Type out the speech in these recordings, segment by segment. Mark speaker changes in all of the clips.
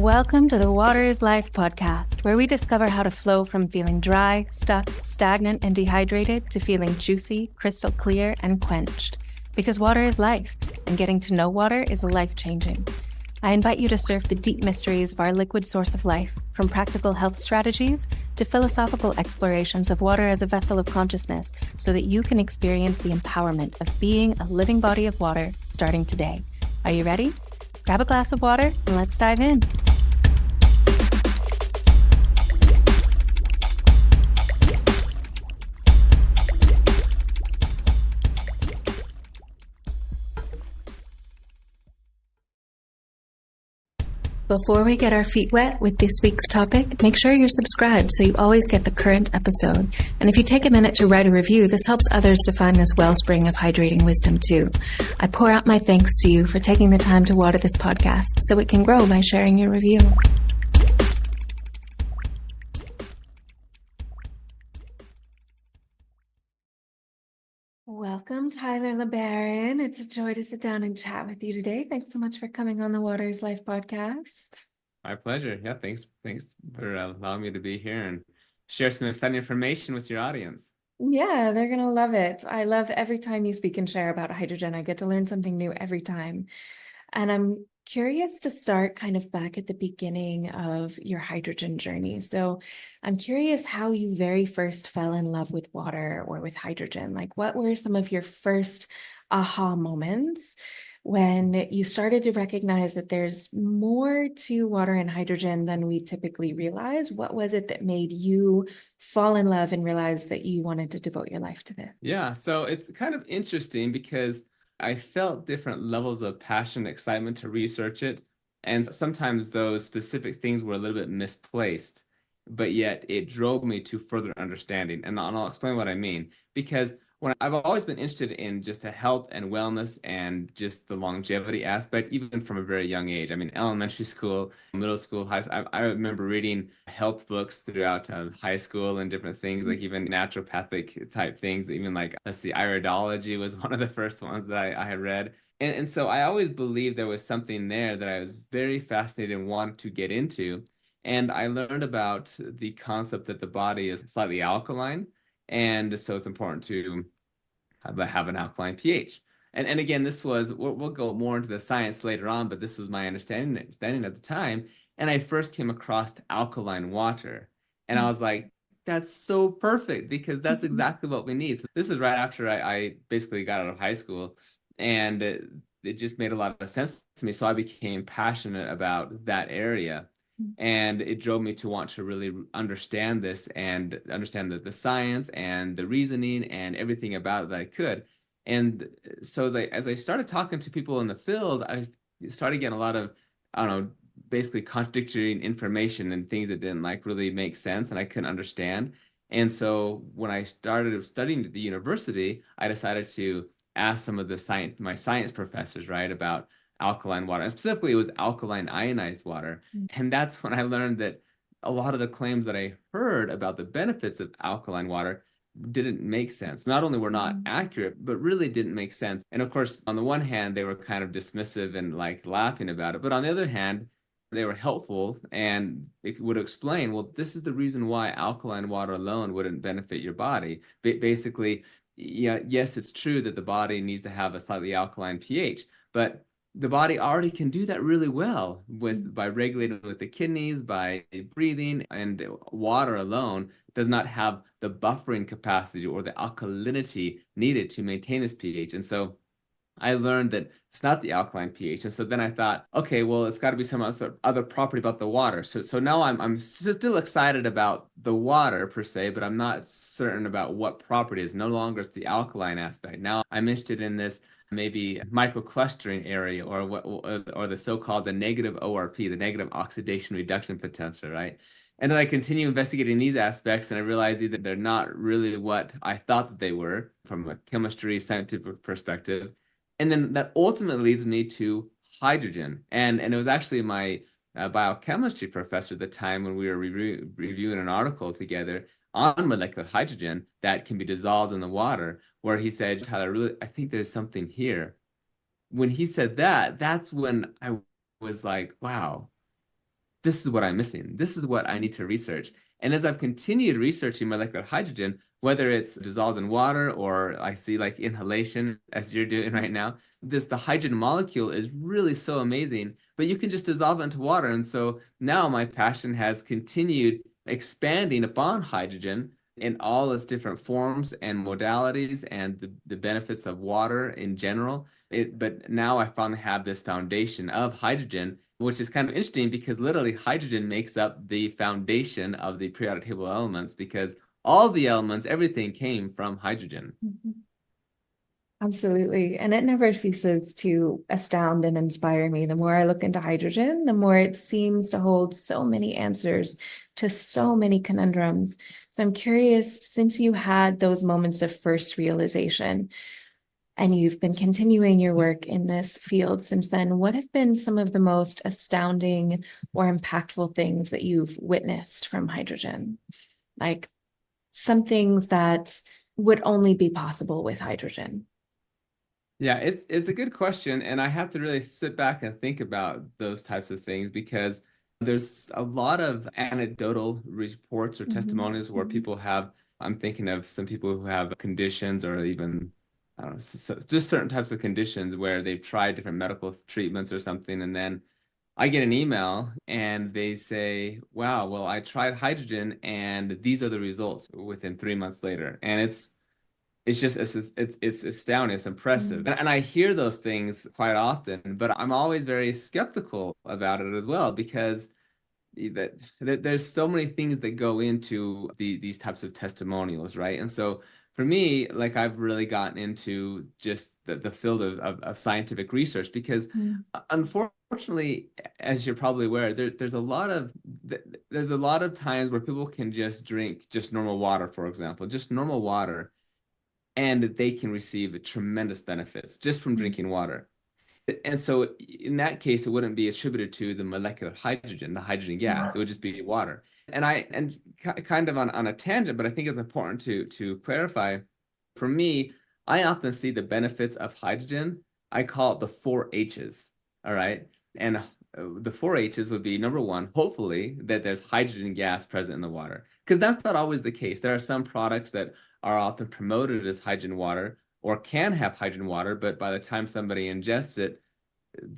Speaker 1: Welcome to the Water is Life podcast, where we discover how to flow from feeling dry, stuck, stagnant, and dehydrated to feeling juicy, crystal clear, and quenched. Because water is life, and getting to know water is life-changing. I invite you to surf the deep mysteries of our liquid source of life, from practical health strategies to philosophical explorations of water as a vessel of consciousness, so that you can experience the empowerment of being a living body of water starting today. Are you ready? Grab a glass of water and let's dive in. Before we get our feet wet with this week's topic, make sure you're subscribed so you always get the current episode. And if you take a minute to write a review, this helps others to find this wellspring of hydrating wisdom too. I pour out my thanks to you for taking the time to water this podcast so it can grow by sharing your review. Welcome, Tyler LeBaron. It's a joy to sit down and chat with you today. Thanks so much for coming on the Water is Life podcast.
Speaker 2: My pleasure. Yeah, thanks for allowing me to be here and share some exciting information with your audience.
Speaker 1: Yeah, they're going to love it. I love every time you speak and share about hydrogen. I get to learn something new every time. And I'm curious to start kind of back at the beginning of your hydrogen journey. So I'm curious how you very first fell in love with water or with hydrogen. Like, what were some of your first aha moments when you started to recognize that there's more to water and hydrogen than we typically realize? What was it that made you fall in love and realize that you wanted to devote your life to this?
Speaker 2: Yeah, so it's kind of interesting because I felt different levels of passion and excitement to research it. And sometimes those specific things were a little bit misplaced, but yet it drove me to further understanding. And I'll explain what I mean. Because when I've always been interested in just the health and wellness and just the longevity aspect, even from a very young age. I mean, elementary school, middle school, high school. I remember reading health books throughout high school and different things, like even naturopathic type things, even like, let's see, iridology was one of the first ones that I had read. And so I always believed there was something there that I was very fascinated and wanted to get into. And I learned about the concept that the body is slightly alkaline. And so it's important to have an alkaline pH. And again, this was, we'll go more into the science later on, but this was my understanding at the time. And I first came across alkaline water. And I was like, that's so perfect because that's exactly what we need. So this is right after I basically got out of high school. And it just made a lot of sense to me. So I became passionate about that area. And it drove me to want to really understand this and understand the science and the reasoning and everything about it that I could. And so as I started talking to people in the field, I started getting a lot of, I don't know, basically contradictory information and things that didn't like really make sense and I couldn't understand. And so when I started studying at the university, I decided to ask some of my science professors, right, about alkaline water. And specifically, it was alkaline ionized water. And that's when I learned that a lot of the claims that I heard about the benefits of alkaline water didn't make sense. Not only were not accurate, but really didn't make sense. And of course, on the one hand, they were kind of dismissive and like laughing about it. But on the other hand, they were helpful and it would explain, well, this is the reason why alkaline water alone wouldn't benefit your body. Basically, yeah, yes, it's true that the body needs to have a slightly alkaline pH, but the body already can do that really well by regulating with the kidneys, by breathing, and water alone does not have the buffering capacity or the alkalinity needed to maintain this pH. And so I learned that it's not the alkaline pH. And so then I thought, okay, well, it's got to be some other property about the water. So now I'm still excited about the water per se, but I'm not certain about what property is. No longer it's the alkaline aspect. Now I'm interested in this maybe microclustering area or the so-called the negative ORP, the negative oxidation reduction potential, right? And then I continue investigating these aspects and I realize either they're not really what I thought that they were from a chemistry scientific perspective. And then that ultimately leads me to hydrogen. And it was actually my biochemistry professor at the time when we were reviewing an article together on molecular hydrogen that can be dissolved in the water, where he said, Tyler, I think there's something here. When he said that, that's when I was like, wow, this is what I'm missing. This is what I need to research. And as I've continued researching molecular hydrogen, whether it's dissolved in water or I see like inhalation as you're doing right now, the hydrogen molecule is really so amazing, but you can just dissolve it into water. And so now my passion has continued expanding upon hydrogen in all its different forms and modalities and the benefits of water in general. But now I finally have this foundation of hydrogen, which is kind of interesting because literally hydrogen makes up the foundation of the periodic table elements because all the elements, everything came from hydrogen.
Speaker 1: Mhm. Absolutely. And it never ceases to astound and inspire me. The more I look into hydrogen, the more it seems to hold so many answers to so many conundrums. So I'm curious, since you had those moments of first realization and you've been continuing your work in this field since then, what have been some of the most astounding or impactful things that you've witnessed from hydrogen? Like some things that would only be possible with hydrogen.
Speaker 2: Yeah, it's a good question, and I have to really sit back and think about those types of things because there's a lot of anecdotal reports or
Speaker 1: Mhm.
Speaker 2: testimonials where people have, I'm thinking of some people who have conditions or even, I don't know, just certain types of conditions where they've tried different medical treatments or something, and then I get an email and they say, "Wow, well, I tried hydrogen and these are the results within 3 months later." And it's just it's astounding, it's impressive,
Speaker 1: Mm.
Speaker 2: and I hear those things quite often, but I'm always very skeptical about it as well because that there's so many things that go into these types of testimonials, right? And so for me, like I've really gotten into just the field of scientific research because
Speaker 1: Mm.
Speaker 2: unfortunately, as you're probably aware, there's a lot of times where people can just drink just normal water, for example, just normal water and they can receive tremendous benefits just from
Speaker 1: Mm.
Speaker 2: drinking water. And so in that case, it wouldn't be attributed to the molecular hydrogen, the hydrogen gas. It would just be water. And kind of on a tangent, but I think it's important to clarify. For me, I often see the benefits of hydrogen. I call it the four H's. All right. And the four H's would be number one, hopefully that there's hydrogen gas present in the water. Because that's not always the case. There are some products that are often promoted as hydrogen water or can have hydrogen water, but by the time somebody ingests it,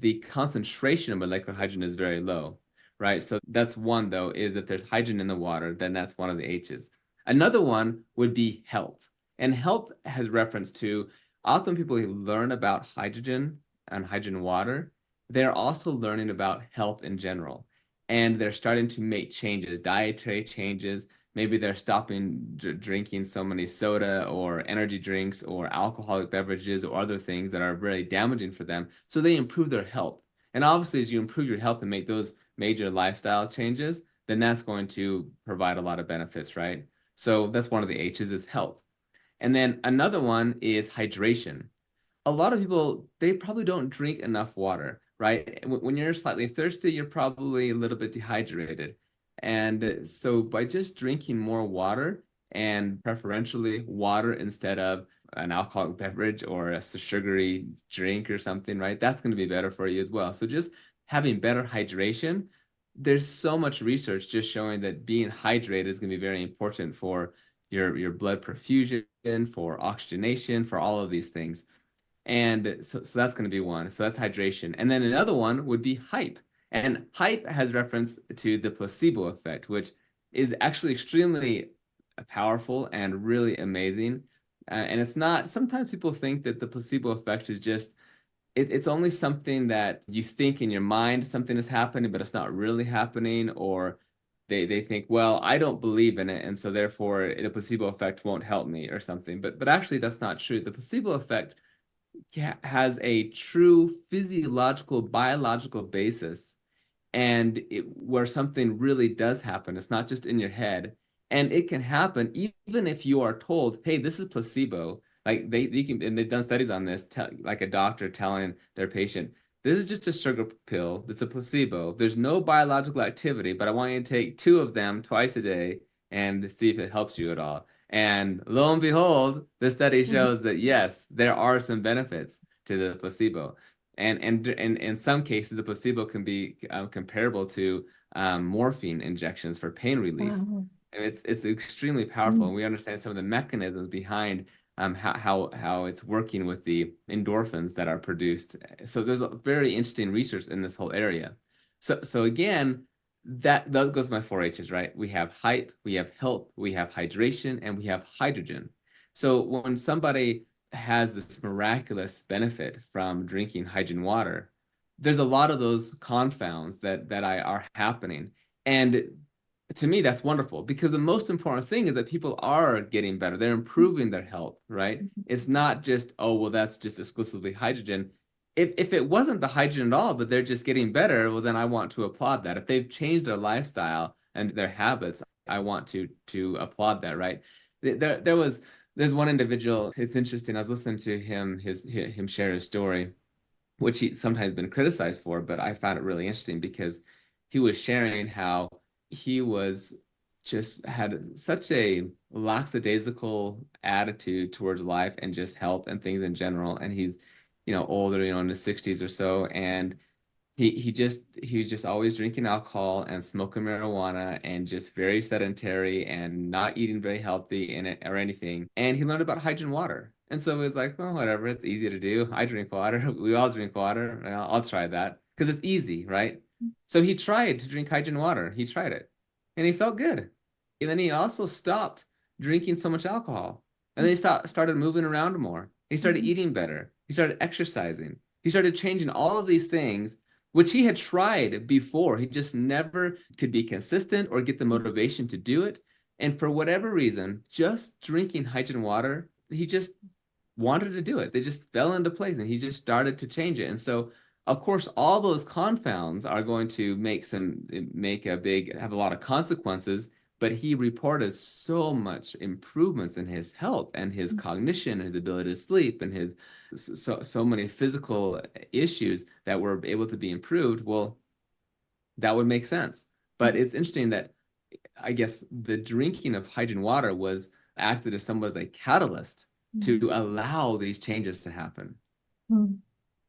Speaker 2: the concentration of molecular hydrogen is very low, right? So that's one, though, is that there's hydrogen in the water, then that's one of the H's. Another one would be health. And health has reference to often people who learn about hydrogen and hydrogen water, they're also learning about health in general. And they're starting to make changes, dietary changes. Maybe they're stopping drinking so many soda or energy drinks or alcoholic beverages or other things that are very damaging for them. So they improve their health. And obviously, as you improve your health and make those major lifestyle changes, then that's going to provide a lot of benefits, right? So that's one of the H's is health. And then another one is hydration. A lot of people, they probably don't drink enough water, right? When you're slightly thirsty, you're probably a little bit dehydrated. And so by just drinking more water and preferentially water instead of an alcoholic beverage or a sugary drink or something, right? That's going to be better for you as well. So just having better hydration, there's so much research just showing that being hydrated is going to be very important for your blood perfusion, for oxygenation, for all of these things. And so that's going to be one. So that's hydration. And then another one would be hype. And hype has reference to the placebo effect, which is actually extremely powerful and really amazing. And it's not, sometimes people think that the placebo effect is just, it's only something that you think in your mind something is happening, but it's not really happening. Or they think, well, I don't believe in it. And so therefore the placebo effect won't help me or something. But actually, that's not true. The placebo effect has a true physiological, biological basis, and where something really does happen. It's not just in your head, and it can happen even if you are told, "Hey, this is placebo." Like they can, and they've done studies on this, like a doctor telling their patient, "This is just a sugar pill. It's a placebo. There's no biological activity, but I want you to take two of them twice a day and see if it helps you at all." And lo and behold, the study
Speaker 1: Mhm.
Speaker 2: shows that yes, there are some benefits to the placebo. And in some cases, the placebo can be comparable to morphine injections for pain relief.
Speaker 1: Wow.
Speaker 2: And it's extremely powerful, and
Speaker 1: Mm.
Speaker 2: we understand some of the mechanisms behind how it's working with the endorphins that are produced. So there's a very interesting research in this whole area. So again, that goes to my four H's, right? We have height, we have health, we have hydration, and we have hydrogen. So when somebody has this miraculous benefit from drinking hydrogen water, there's a lot of those confounds that are happening. And to me, that's wonderful because the most important thing is that people are getting better. They're improving their health, right? It's not just, oh, well, that's just exclusively hydrogen. If it wasn't the hydrogen at all, but they're just getting better, well, then I want to applaud that. If they've changed their lifestyle and their habits, I want to applaud that, right? There's one individual. It's interesting. I was listening to him share his story, which he sometimes been criticized for, but I found it really interesting because he was sharing how he was just had such a lackadaisical attitude towards life and just health and things in general. And he's, older, in his 60s or so, and he was just always drinking alcohol and smoking marijuana and just very sedentary and not eating very healthy in it or anything. And he learned about hydrogen water. And so he was like, well, whatever, it's easy to do. I drink water. We all drink water. I'll try that because it's easy, right? So he tried to drink hydrogen water. He tried it and he felt good. And then he also stopped drinking so much alcohol. And then he started moving around more. He started eating better. He started exercising. He started changing all of these things which he had tried before. He just never could be consistent or get the motivation to do it. And for whatever reason, just drinking hydrogen water, he just wanted to do it. They just fell into place and he just started to change it. And so, of course, all those confounds are going to have a lot of consequences. But he reported so much improvements in his health and his cognition, his ability to sleep, and his so many physical issues that were able to be improved. Well, that would make sense. But it's interesting that I guess the drinking of hydrogen water was acted as somewhat as a catalyst to allow these changes to happen.
Speaker 1: Mm.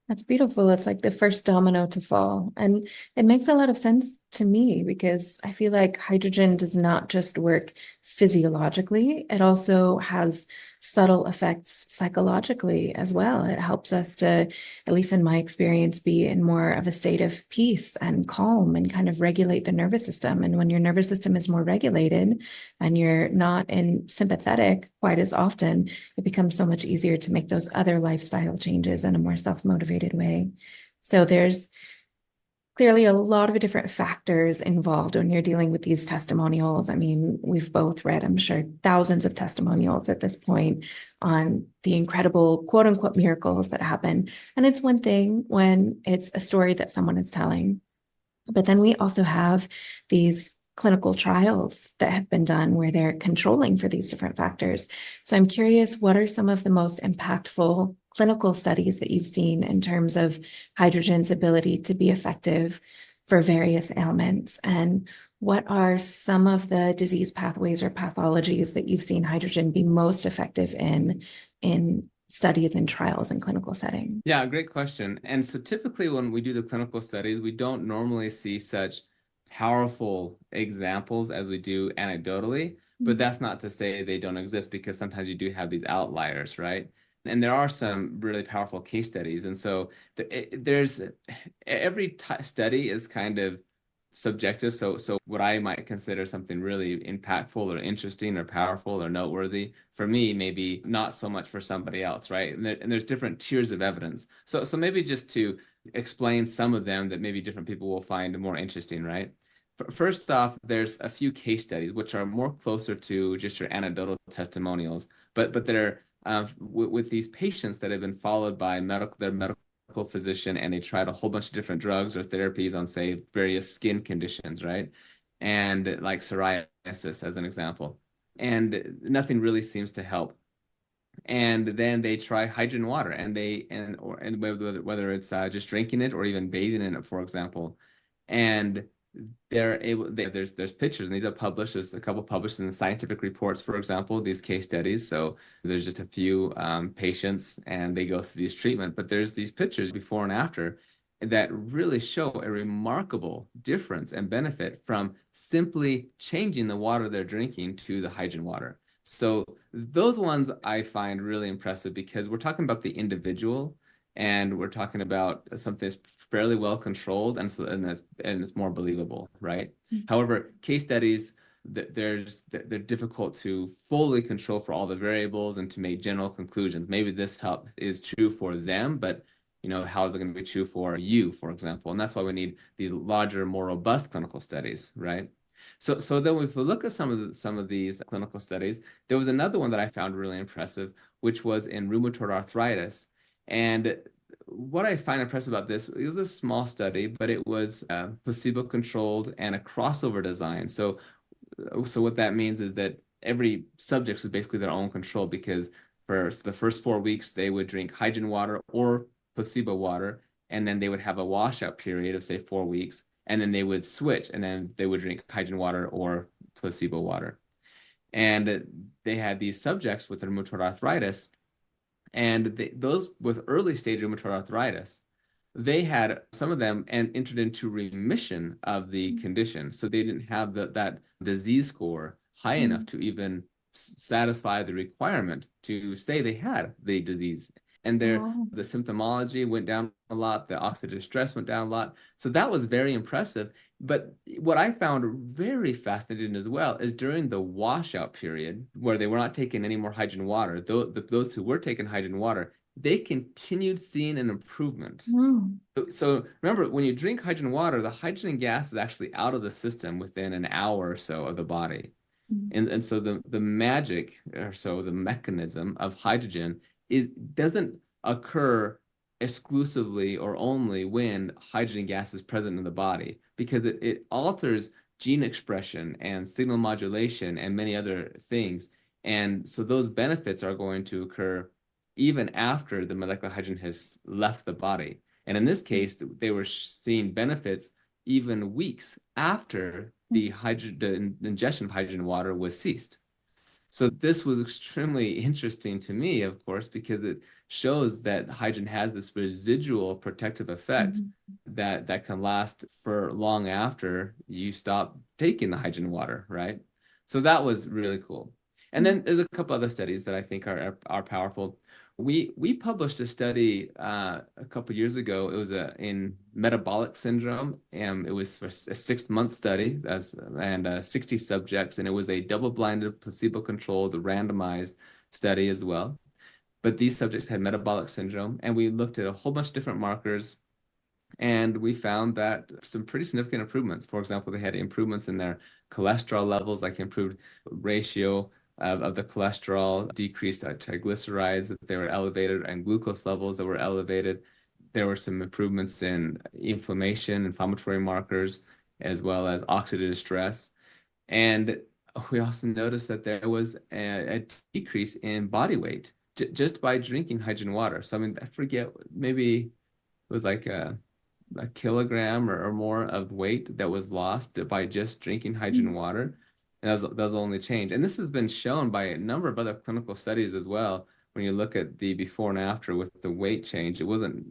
Speaker 1: That's beautiful. It's like the first domino to fall. And it makes a lot of sense to me because I feel like hydrogen does not just work physiologically, it also has subtle effects psychologically as well. It helps us to, at least in my experience, be in more of a state of peace and calm and kind of regulate the nervous system. And when your nervous system is more regulated and you're not in sympathetic quite as often, it becomes so much easier to make those other lifestyle changes in a more self-motivated way. So there's clearly a lot of different factors involved when you're dealing with these testimonials. I mean, we've both read, I'm sure, thousands of testimonials at this point on the incredible quote unquote miracles that happen. And it's one thing when it's a story that someone is telling, but then we also have these clinical trials that have been done where they're controlling for these different factors. So I'm curious, what are some of the most impactful clinical studies that you've seen in terms of hydrogen's ability to be effective for various ailments? And what are some of the disease pathways or pathologies that you've seen hydrogen be most effective in studies and trials in clinical settings?
Speaker 2: Yeah, great question. And so typically when we do the clinical studies, we don't normally see such powerful examples as we do anecdotally, but that's not to say they don't exist because sometimes you do have these outliers, right? And there are some really powerful case studies. And so there's every study is kind of subjective. So what I might consider something really impactful or interesting or powerful or noteworthy for me, maybe not so much for somebody else, right? And there's different tiers of evidence. So maybe just to explain some of them that maybe different people will find more interesting, right? First off, there's a few case studies which are more closer to just your anecdotal testimonials, but they're with these patients that have been followed by their medical physician, and they tried a whole bunch of different drugs or therapies on, say, various skin conditions, right? And like psoriasis, as an example. And nothing really seems to help. And then they try hydrogen water, and whether it's just drinking it or even bathing in it, for example. And there's pictures, and these are published. There's a couple published in the scientific reports, for example, these case studies. So there's just a few patients and they go through these treatment, but there's these pictures before and after, that really show a remarkable difference and benefit from simply changing the water they're drinking to the hydrogen water. So those ones I find really impressive because we're talking about the individual and we're talking about something that's fairly well controlled and it's more believable, right? However, case studies they're difficult to fully control for all the variables and to make general conclusions. Maybe this help is true for them, but how is it going to be true for you, for example? And that's why we need these larger, more robust clinical studies, right? So then if we look at some of these clinical studies, there was another one that I found really impressive, which was in rheumatoid arthritis. And what I find impressive about this, it was a small study, but it was placebo-controlled and a crossover design. So what that means is that every subject was basically their own control because for the first 4 weeks, they would drink hydrogen water or placebo water, and then they would have a washout period of, say, 4 weeks, and then they would switch, and then they would drink hydrogen water or placebo water. And they had these subjects with rheumatoid arthritis, and those with early stage rheumatoid arthritis, they had some of them and entered into remission of the condition. So they didn't have that disease score high enough to even satisfy the requirement to say they had the disease. And the symptomology went down a lot, the oxidative stress went down a lot. So that was very impressive. But what I found very fascinating as well is during the washout period, where they were not taking any more hydrogen water, those who were taking hydrogen water, they continued seeing an improvement. So remember, when you drink hydrogen water, the hydrogen gas is actually out of the system within an hour or so of the body. And so the magic, or so the mechanism of hydrogen doesn't occur exclusively or only when hydrogen gas is present in the body, because it alters gene expression and signal modulation and many other things. And so those benefits are going to occur even after the molecular hydrogen has left the body. And in this case, they were seeing benefits even weeks after the ingestion of hydrogen water was ceased. So this was extremely interesting to me, of course, because it shows that hydrogen has this residual protective effect that can last for long after you stop taking the hydrogen water, right? So that was really cool. And then there's a couple other studies that I think are powerful. We published a study a couple years ago. It was in metabolic syndrome, and it was for a 6-month study and 60 subjects, and it was a double-blinded, placebo-controlled, randomized study as well. But these subjects had metabolic syndrome, and we looked at a whole bunch of different markers, and we found that some pretty significant improvements. For example, they had improvements in their cholesterol levels, like improved ratio of the cholesterol, decreased triglycerides that they were elevated, and glucose levels that were elevated. There were some improvements in inflammation, inflammatory markers, as well as oxidative stress. And we also noticed that there was a decrease in body weight just by drinking hydrogen water. So, I mean, I forget, maybe it was like a kilogram or more of weight that was lost by just drinking hydrogen water. And that was the only change. And this has been shown by a number of other clinical studies as well. When you look at the before and after with the weight change, it wasn't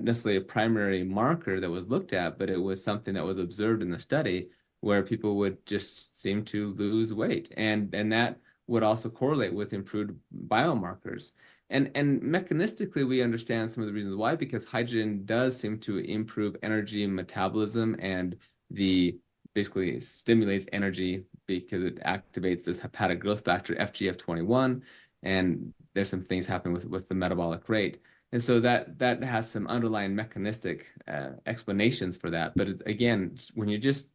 Speaker 2: necessarily a primary marker that was looked at, but it was something that was observed in the study where people would just seem to lose weight. And that would also correlate with improved biomarkers. And mechanistically, we understand some of the reasons why, because hydrogen does seem to improve energy metabolism and basically stimulates energy because it activates this hepatic growth factor, FGF21, and there's some things happen with the metabolic rate. And so that has some underlying mechanistic explanations for that. But again, when you're just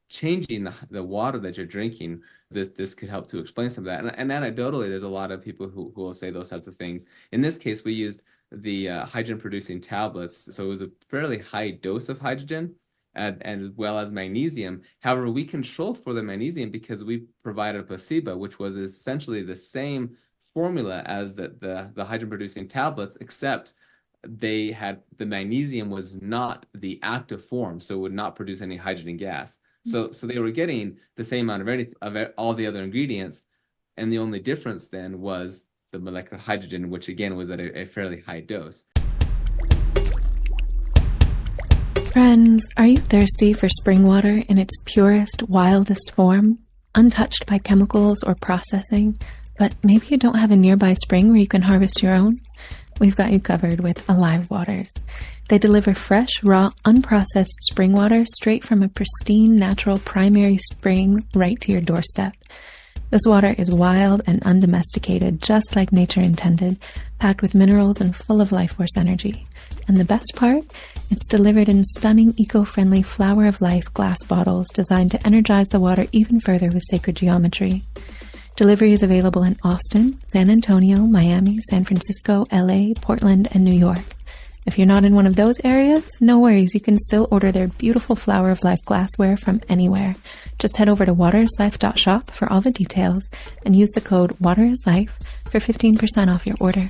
Speaker 2: changing the water that you're drinking, this could help to explain some of that. And anecdotally, there's a lot of people who will say those types of things. In this case, we used the hydrogen-producing tablets, so it was a fairly high dose of hydrogen, and as well as magnesium. However, we controlled for the magnesium because we provided a placebo, which was essentially the same formula as the hydrogen-producing tablets, except the magnesium was not the active form, so it would not produce any hydrogen gas. So they were getting the same amount of all the other ingredients, and the only difference then was the molecular hydrogen, which again was at a fairly high dose.
Speaker 1: Friends, are you thirsty for spring water in its purest, wildest form, untouched by chemicals or processing, but maybe you don't have a nearby spring where you can harvest your own? We've got you covered with Alive Waters. They deliver fresh, raw, unprocessed spring water straight from a pristine, natural primary spring right to your doorstep. This water is wild and undomesticated, just like nature intended, packed with minerals and full of life force energy. And the best part? It's delivered in stunning, eco-friendly Flower of Life glass bottles designed to energize the water even further with sacred geometry. Delivery is available in Austin, San Antonio, Miami, San Francisco, LA, Portland, and New York. If you're not in one of those areas, no worries, you can still order their beautiful Flower of Life glassware from anywhere. Just head over to waterislife.shop for all the details and use the code WaterIsLife for 15% off your order.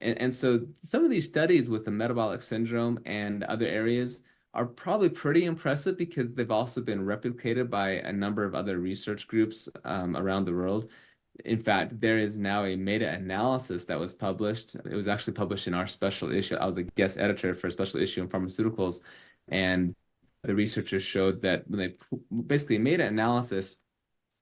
Speaker 2: And so some of these studies with the metabolic syndrome and other areas are probably pretty impressive because they've also been replicated by a number of other research groups around the world. In fact, there is now a meta-analysis that was published. It was actually published in our special issue. I was a guest editor for a special issue in pharmaceuticals, and the researchers showed that when they basically made an analysis,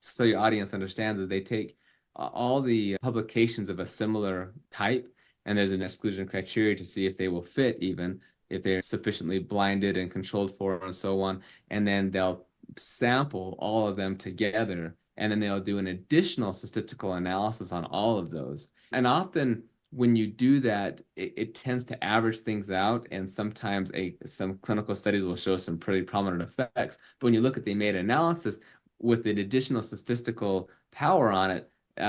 Speaker 2: so your audience understands, that they take all the publications of a similar type, and there's an exclusion criteria to see if they will fit, even if they're sufficiently blinded and controlled for, and so on. And then they'll sample all of them together, and then they'll do an additional statistical analysis on all of those. And often when you do that, it tends to average things out, and sometimes some clinical studies will show some pretty prominent effects. But when you look at the meta-analysis with an additional statistical power on it,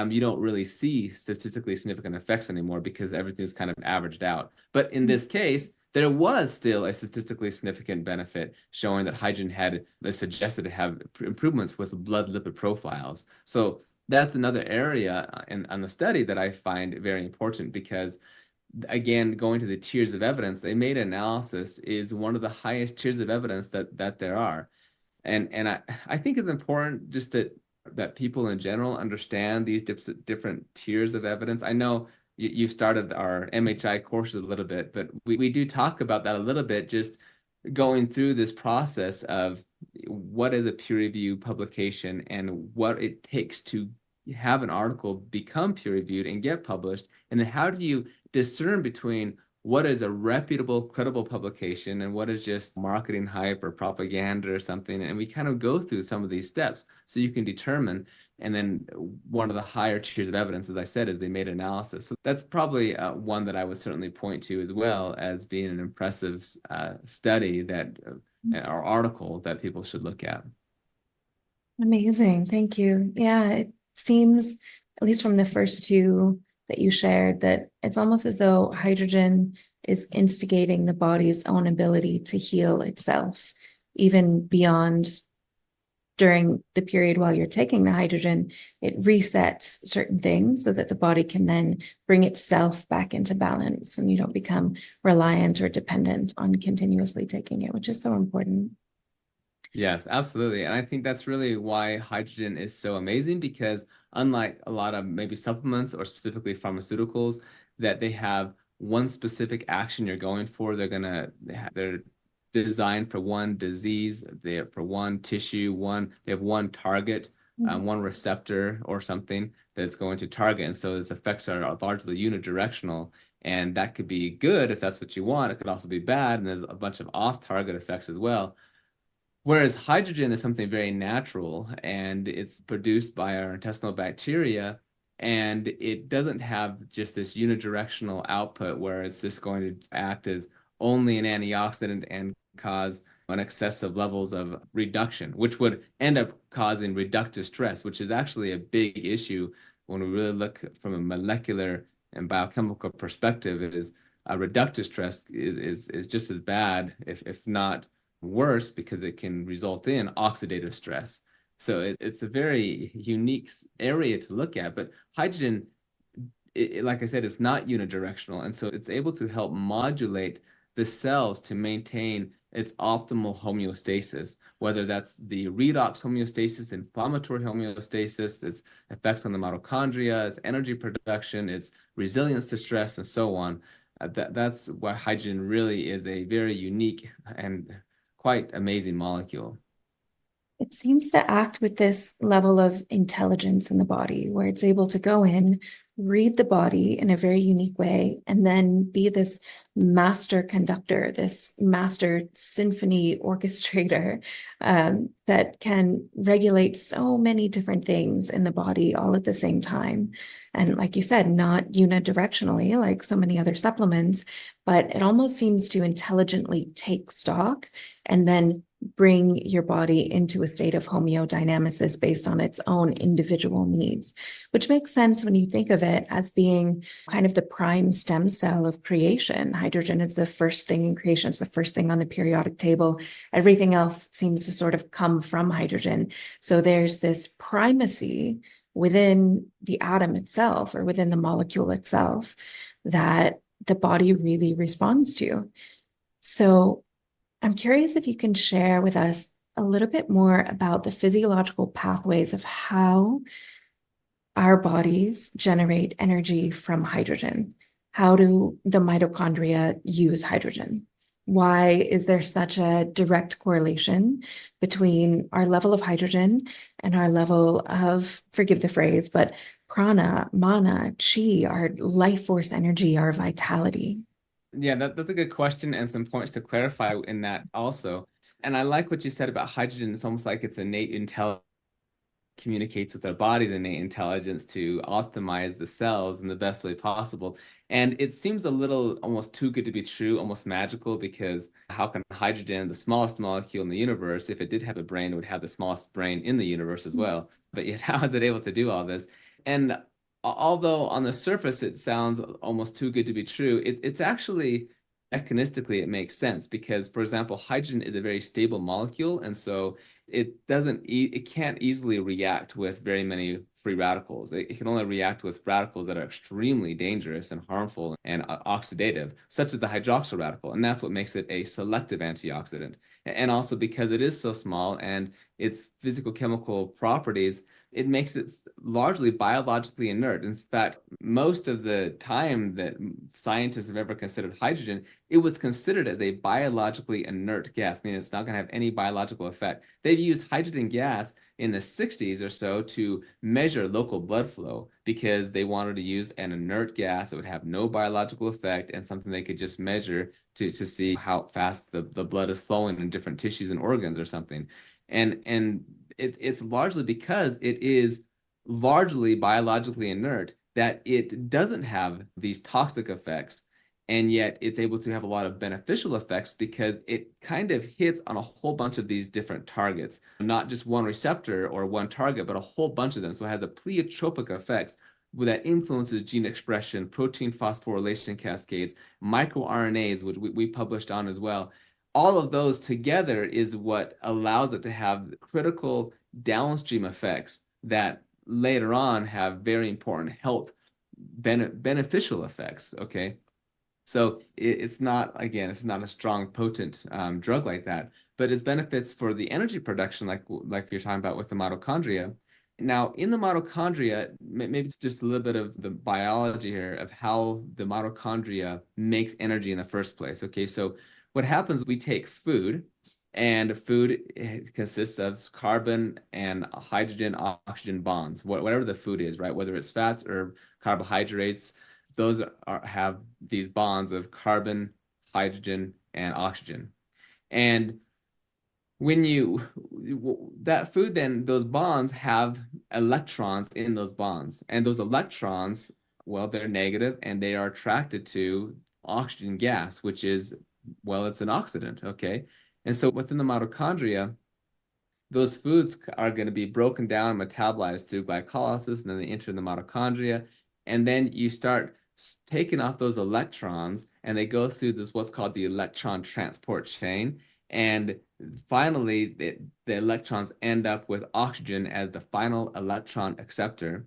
Speaker 2: you don't really see statistically significant effects anymore because everything's kind of averaged out. But in this case, there was still a statistically significant benefit showing that hydrogen had suggested to have improvements with blood lipid profiles. So that's another area on the study that I find very important because, again, going to the tiers of evidence, the meta-analysis is one of the highest tiers of evidence that there are. And I think it's important just that people in general understand these different tiers of evidence. I know you've started our MHI courses a little bit, but we do talk about that a little bit, just going through this process of what is a peer review publication and what it takes to have an article become peer reviewed and get published. And then how do you discern between what is a reputable, credible publication and what is just marketing hype or propaganda or something? And we kind of go through some of these steps so you can determine. And then one of the higher tiers of evidence, as I said, is they made analysis. So that's probably one that I would certainly point to as well as being an impressive study that or article that people should look at.
Speaker 1: Amazing. Thank you. Yeah, it seems, at least from the first two that you shared, that it's almost as though hydrogen is instigating the body's own ability to heal itself, even beyond during the period while you're taking the hydrogen. It resets certain things so that the body can then bring itself back into balance and you don't become reliant or dependent on continuously taking it, which is so important.
Speaker 2: Yes, absolutely. And I think that's really why hydrogen is so amazing, because unlike a lot of maybe supplements or specifically pharmaceuticals, that they have one specific action you're going for. They're designed for one disease, they're for one tissue, they have one target, one receptor or something that's going to target. And so its effects are largely unidirectional. And that could be good if that's what you want. It could also be bad. And there's a bunch of off-target effects as well. Whereas hydrogen is something very natural, and it's produced by our intestinal bacteria, and it doesn't have just this unidirectional output where it's just going to act as only an antioxidant and cause an excessive levels of reduction, which would end up causing reductive stress, which is actually a big issue when we really look from a molecular and biochemical perspective. It is reductive stress is just as bad, if not worse, because it can result in oxidative stress. So it's a very unique area to look at. But hydrogen, like I said, it's not unidirectional. And so it's able to help modulate the cells to maintain its optimal homeostasis, whether that's the redox homeostasis, inflammatory homeostasis, its effects on the mitochondria, its energy production, its resilience to stress, and so on. That's why hydrogen really is a very unique and quite amazing molecule.
Speaker 1: It seems to act with this level of intelligence in the body where it's able to go in, read the body in a very unique way, and then be this master conductor, this master symphony orchestrator that can regulate so many different things in the body all at the same time. And like you said, not unidirectionally like so many other supplements, but it almost seems to intelligently take stock and then bring your body into a state of homeodynamics based on its own individual needs, which makes sense when you think of it as being kind of the prime stem cell of creation. Hydrogen is the first thing in creation, it's the first thing on the periodic table. Everything else seems to sort of come from hydrogen. So there's this primacy within the atom itself or within the molecule itself that the body really responds to. So I'm curious if you can share with us a little bit more about the physiological pathways of how our bodies generate energy from hydrogen. How do the mitochondria use hydrogen? Why is there such a direct correlation between our level of hydrogen and our level of, forgive the phrase, but prana, mana, chi, our life force energy, our vitality?
Speaker 2: Yeah, that's a good question and some points to clarify in that also. And I like what you said about hydrogen. It's almost like it's innate intelligence communicates with our body's innate intelligence to optimize the cells in the best way possible. And it seems a little almost too good to be true, almost magical, because how can hydrogen, the smallest molecule in the universe, if it did have a brain, it would have the smallest brain in the universe as well. But yet, how is it able to do all this? And although on the surface it sounds almost too good to be true, it's actually mechanistically it makes sense because, for example, hydrogen is a very stable molecule, and so it can't easily react with very many free radicals. It can only react with radicals that are extremely dangerous and harmful and oxidative, such as the hydroxyl radical, and that's what makes it a selective antioxidant. And also because it is so small and its physical chemical properties, it makes it largely biologically inert. In fact, most of the time that scientists have ever considered hydrogen, it was considered as a biologically inert gas, meaning it's not going to have any biological effect. They've used hydrogen gas in the 60s or so to measure local blood flow because they wanted to use an inert gas that would have no biological effect and something they could just measure to see how fast the blood is flowing in different tissues and organs or something. And it's largely because it is largely biologically inert that it doesn't have these toxic effects, and yet it's able to have a lot of beneficial effects because it kind of hits on a whole bunch of these different targets, not just one receptor or one target, but a whole bunch of them. So it has a pleiotropic effects that influences gene expression, protein phosphorylation cascades, microRNAs, which we published on as well. All of those together is what allows it to have critical downstream effects that later on have very important health beneficial effects. Okay. So it's not, again, it's not a strong, potent drug like that, but its benefits for the energy production, like you're talking about with the mitochondria. Now, in the mitochondria, maybe just a little bit of the biology here of how the mitochondria makes energy in the first place. Okay, so what happens, we take food, and food consists of carbon and hydrogen oxygen bonds, whatever the food is, right? Whether it's fats or carbohydrates, those have these bonds of carbon, hydrogen, and oxygen. And when that food, then those bonds have electrons in those bonds. And those electrons, well, they're negative and they are attracted to oxygen gas, which is, well, it's an oxidant, okay? And so within the mitochondria, those foods are going to be broken down and metabolized through glycolysis, and then they enter the mitochondria. And then you start taking off those electrons, and they go through this what's called the electron transport chain. And finally, the electrons end up with oxygen as the final electron acceptor,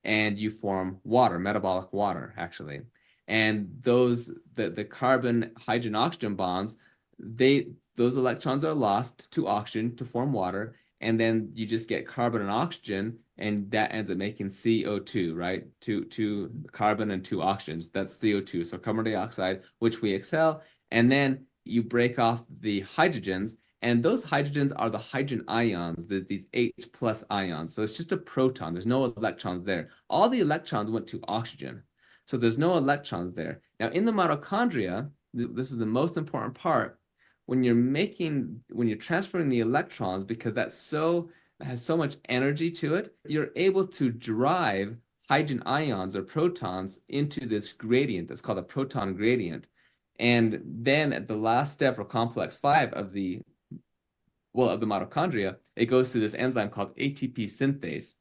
Speaker 2: and you form water, metabolic water, actually. And the carbon, hydrogen, oxygen bonds, those electrons are lost to oxygen to form water, and then you just get carbon and oxygen, and that ends up making CO2, right? Two carbon and two oxygens. That's CO2. So carbon dioxide, which we exhale, and then you break off the hydrogens, and those hydrogens are the hydrogen ions, these H plus ions. So it's just a proton. There's no electrons there. All the electrons went to oxygen. So there's no electrons there. Now in the mitochondria, this is the most important part. When you're transferring the electrons, because has so much energy to it, you're able to drive hydrogen ions or protons into this gradient that's called a proton gradient. And then at the last step or complex 5 of the mitochondria, it goes through this enzyme called ATP synthase.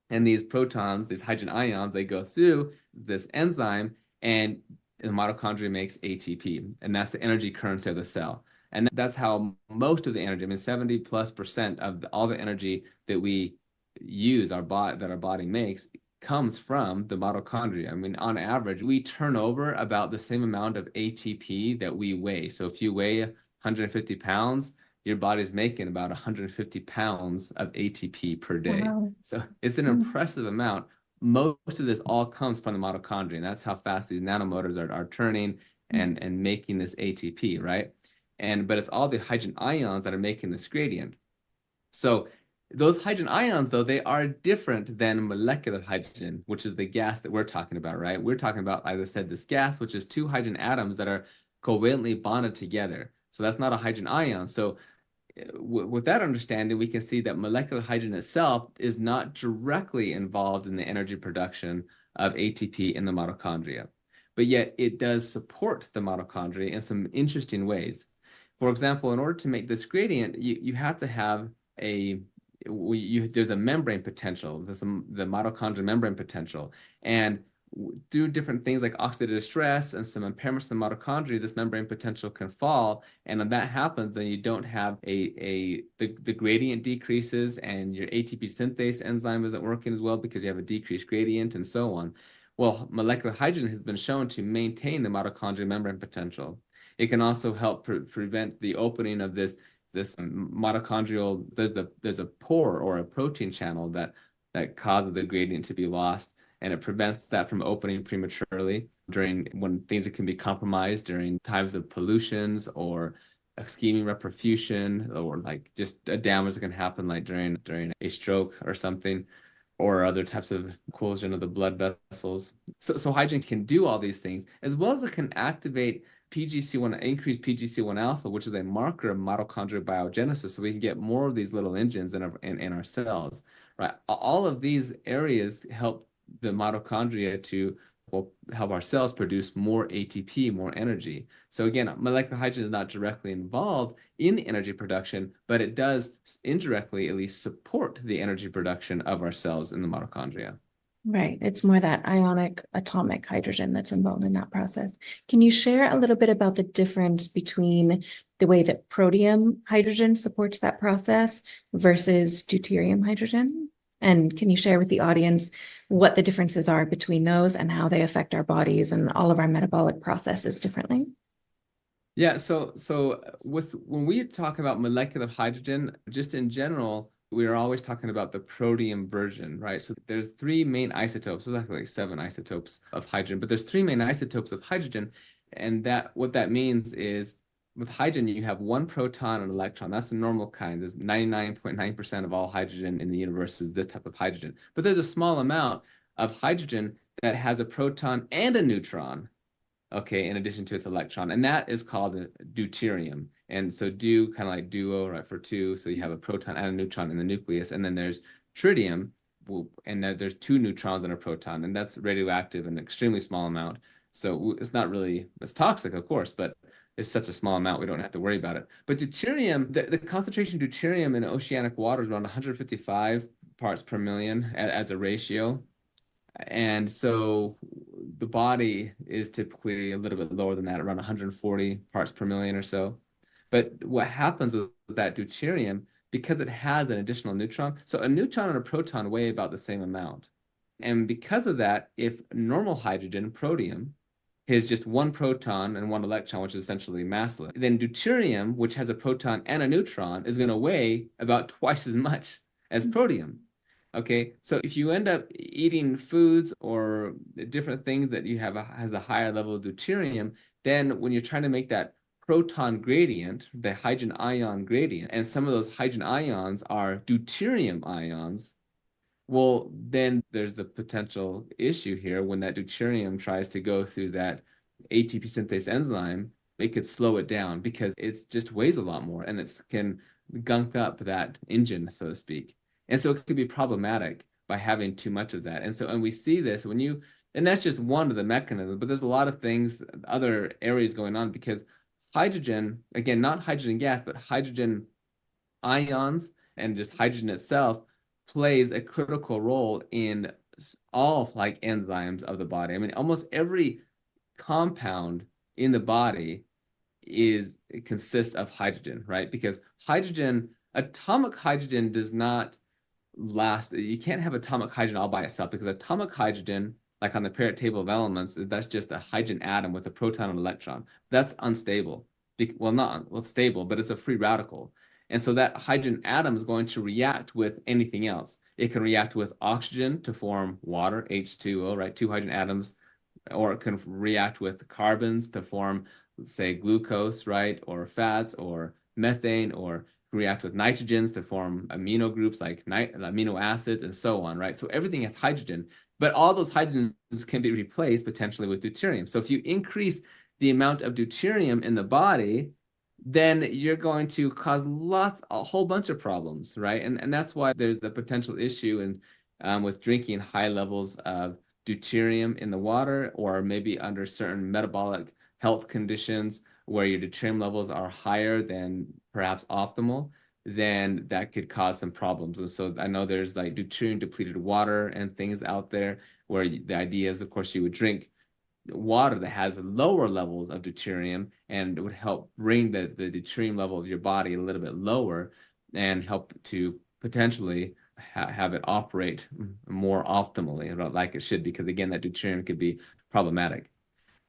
Speaker 2: And these protons, these hydrogen ions, they go through this enzyme, and the mitochondria makes ATP, and that's the energy currency of the cell. And that's how most of the energy, I mean, 70+% of all the energy that we use, that our body makes, comes from the mitochondria. I mean, on average, we turn over about the same amount of ATP that we weigh. So if you weigh 150 pounds, your body's making about 150 pounds of ATP per day.
Speaker 1: Wow.
Speaker 2: So it's an impressive amount. Most of this all comes from the mitochondria, and that's how fast these nanomotors are turning and making this ATP, right? But it's all the hydrogen ions that are making this gradient. So those hydrogen ions, though, they are different than molecular hydrogen, which is the gas that we're talking about, right? We're talking about, as I said, this gas, which is two hydrogen atoms that are covalently bonded together. So that's not a hydrogen ion. So with that understanding, we can see that molecular hydrogen itself is not directly involved in the energy production of ATP in the mitochondria. But yet it does support the mitochondria in some interesting ways. For example, in order to make this gradient, you have to have there's a membrane potential, the mitochondrial membrane potential. And through different things like oxidative stress and some impairments in the mitochondria, this membrane potential can fall. And when that happens, then you don't have the gradient decreases, and your ATP synthase enzyme isn't working as well because you have a decreased gradient and so on. Well, molecular hydrogen has been shown to maintain the mitochondrial membrane potential. It can also help prevent the opening of this mitochondrial, there's a pore or a protein channel that causes the gradient to be lost, and it prevents that from opening prematurely when things can be compromised during times of pollutions or ischemic reperfusion, or like just a damage that can happen like during a stroke or something, or other types of occlusion of the blood vessels. So hydrogen can do all these things, as well as it can activate PGC1, increase PGC1 alpha, which is a marker of mitochondrial biogenesis, so we can get more of these little engines in our cells, right? All of these areas help the mitochondria to help our cells produce more ATP, more energy. So again, molecular hydrogen is not directly involved in the energy production, but it does indirectly at least support the energy production of our cells in the mitochondria.
Speaker 1: Right. It's more that ionic atomic hydrogen that's involved in that process. Can you share a little bit about the difference between the way that protium hydrogen supports that process versus deuterium hydrogen? And can you share with the audience what the differences are between those and how they affect our bodies and all of our metabolic processes differently?
Speaker 2: Yeah, so when we talk about molecular hydrogen, just in general, we are always talking about the protium version, right? So there's three main isotopes. There's actually like 7 isotopes of hydrogen, but there's 3 main isotopes of hydrogen. And what that means is with hydrogen, you have 1 proton and electron. That's the normal kind. There's 99.9% of all hydrogen in the universe is this type of hydrogen. But there's a small amount of hydrogen that has a proton and a neutron, okay, in addition to its electron, and that is called a deuterium. And so kind of like duo, right, for 2. So you have a proton and a neutron in the nucleus, and then there's tritium, and there's 2 neutrons and a proton, and that's radioactive in an extremely small amount. So it's toxic, of course, but it's such a small amount we don't have to worry about it. But deuterium, the concentration of deuterium in oceanic water is around 155 parts per million as a ratio. And so the body is typically a little bit lower than that, around 140 parts per million or so. But what happens with that deuterium, because it has an additional neutron, so a neutron and a proton weigh about the same amount. And because of that, if normal hydrogen, protium, has just one proton and one electron, which is essentially massless. Then deuterium, which has a proton and a neutron, is going to weigh about twice as much as protium. Okay, so if you end up eating foods or different things that you have has a higher level of deuterium, then when you're trying to make that proton gradient, the hydrogen ion gradient, and some of those hydrogen ions are deuterium ions, well, then there's the potential issue here when that deuterium tries to go through that ATP synthase enzyme, it could slow it down because it just weighs a lot more and it can gunk up that engine, so to speak. And so it could be problematic by having too much of that. And we see this when you, and that's just one of the mechanisms, but there's a lot of things, other areas going on because hydrogen, again, not hydrogen gas, but hydrogen ions and just hydrogen itself plays a critical role in all like enzymes of the body. I mean, almost every compound in the body it consists of hydrogen, right? Because atomic hydrogen does not last. You can't have atomic hydrogen all by itself because atomic hydrogen, like on the periodic table of elements, that's just a hydrogen atom with a proton and electron. That's unstable. Well, stable, but it's a free radical. And so that hydrogen atom is going to react with anything else. It can react with oxygen to form water, H2O, right? Two hydrogen atoms, or it can react with carbons to form, say, glucose, right? Or fats, or methane, or react with nitrogens to form amino groups like amino acids and so on, right? So everything has hydrogen, but all those hydrogens can be replaced potentially with deuterium. So if you increase the amount of deuterium in the body, then you're going to cause a whole bunch of problems, right? And that's why there's the potential issue with drinking high levels of deuterium in the water, or maybe under certain metabolic health conditions where your deuterium levels are higher than perhaps optimal, then that could cause some problems. And so I know there's like deuterium depleted water and things out there where the idea is, of course, you would drink water that has lower levels of deuterium and it would help bring the deuterium level of your body a little bit lower and help to potentially have it operate more optimally like it should, because again, that deuterium could be problematic.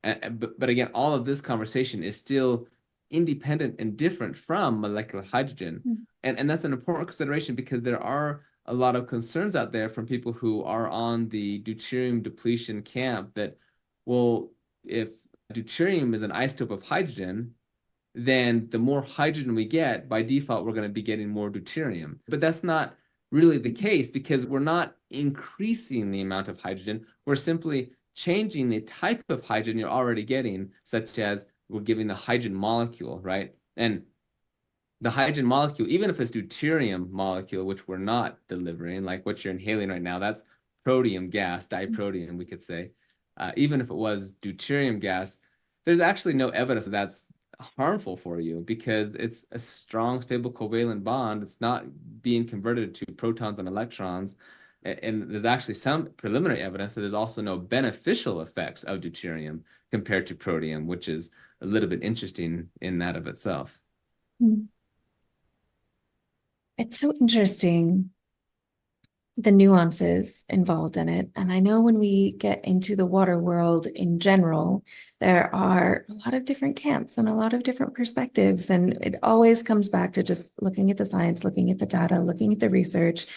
Speaker 2: But again, all of this conversation is still independent and different from molecular hydrogen. And that's an important consideration because there are a lot of concerns out there from people who are on the deuterium depletion camp that, well, if deuterium is an isotope of hydrogen, then the more hydrogen we get, by default, we're going to be getting more deuterium. But that's not really the case because we're not increasing the amount of hydrogen. We're simply changing the type of hydrogen you're already getting, such as we're giving the hydrogen molecule, right? And the hydrogen molecule, even if it's deuterium molecule, which we're not delivering, like what you're inhaling right now, that's protium gas, diprotium, we could say. Even if it was deuterium gas, there's actually no evidence that that's harmful for you because it's a strong, stable covalent bond. It's not being converted to protons and electrons. And there's actually some preliminary evidence that there's also no beneficial effects of deuterium compared to protium, which is a little bit interesting in that of itself.
Speaker 1: It's so interesting, the nuances involved in it. And I know when we get into the water world in general, there are a lot of different camps and a lot of different perspectives. And it always comes back to just looking at the science, looking at the data, looking at the research.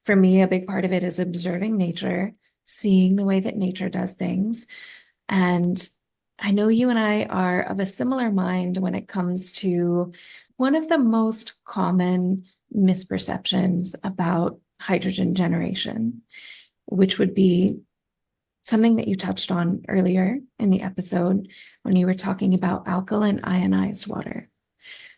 Speaker 1: For me, a big part of it is observing nature, seeing the way that nature does things. And I know you and I are of a similar mind when it comes to one of the most common misperceptions about hydrogen generation, which would be something that you touched on earlier in the episode when you were talking about alkaline ionized water.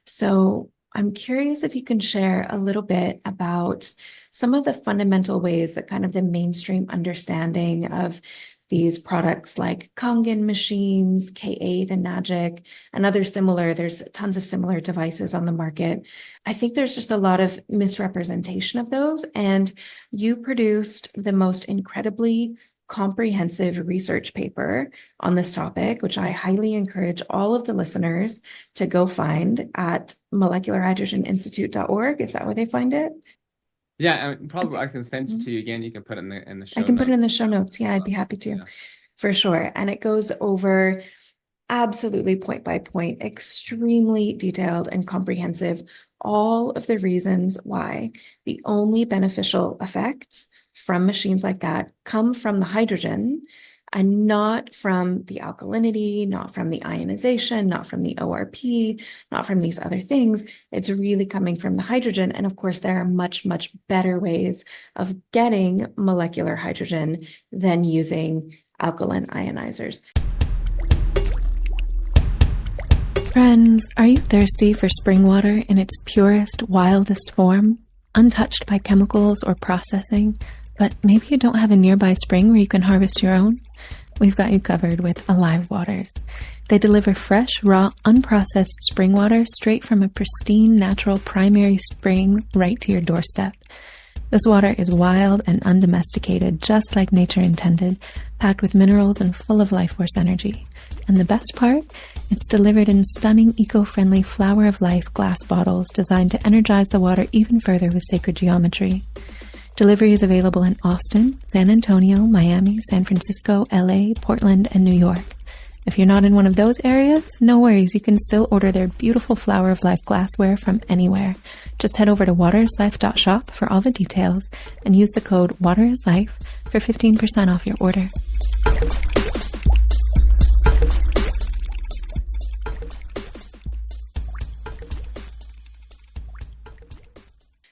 Speaker 1: So I'm curious if you can share a little bit about some of the fundamental ways that kind of the mainstream understanding of these products like Kangen machines, K8 and Magic, and other similar, there's tons of similar devices on the market. I think there's just a lot of misrepresentation of those. And you produced the most incredibly comprehensive research paper on this topic, which I highly encourage all of the listeners to go find at molecularhydrogeninstitute.org. Is that where they find it?
Speaker 2: Yeah, probably I can send it to you again. You can put it in the show
Speaker 1: I can put it in the
Speaker 2: notes.
Speaker 1: show notes. Yeah, I'd be happy to.
Speaker 2: Yeah.
Speaker 1: For sure. And it goes over absolutely point by point, extremely detailed and comprehensive, all of the reasons why the only beneficial effects from machines like that come from the hydrogen and not from the alkalinity, not from the ionization, not from the ORP, not from these other things. It's really coming from the hydrogen. And of course, there are much, much better ways of getting molecular hydrogen than using alkaline ionizers. Friends, are you thirsty for spring water in its purest, wildest form, untouched by chemicals or processing, but maybe you don't have a nearby spring where you can harvest your own? We've got you covered with Alive Waters. They deliver fresh, raw, unprocessed spring water straight from a pristine, natural primary spring right to your doorstep. This water is wild and undomesticated, just like nature intended, packed with minerals and full of life force energy. And the best part? It's delivered in stunning, eco-friendly Flower of Life glass bottles designed to energize the water even further with sacred geometry. Delivery is available in Austin, San Antonio, Miami, San Francisco, LA, Portland, and New York. If you're not in one of those areas, no worries, you can still order their beautiful Flower of Life glassware from anywhere. Just head over to waterislife.shop for all the details and use the code WaterIsLife for 15% off your order.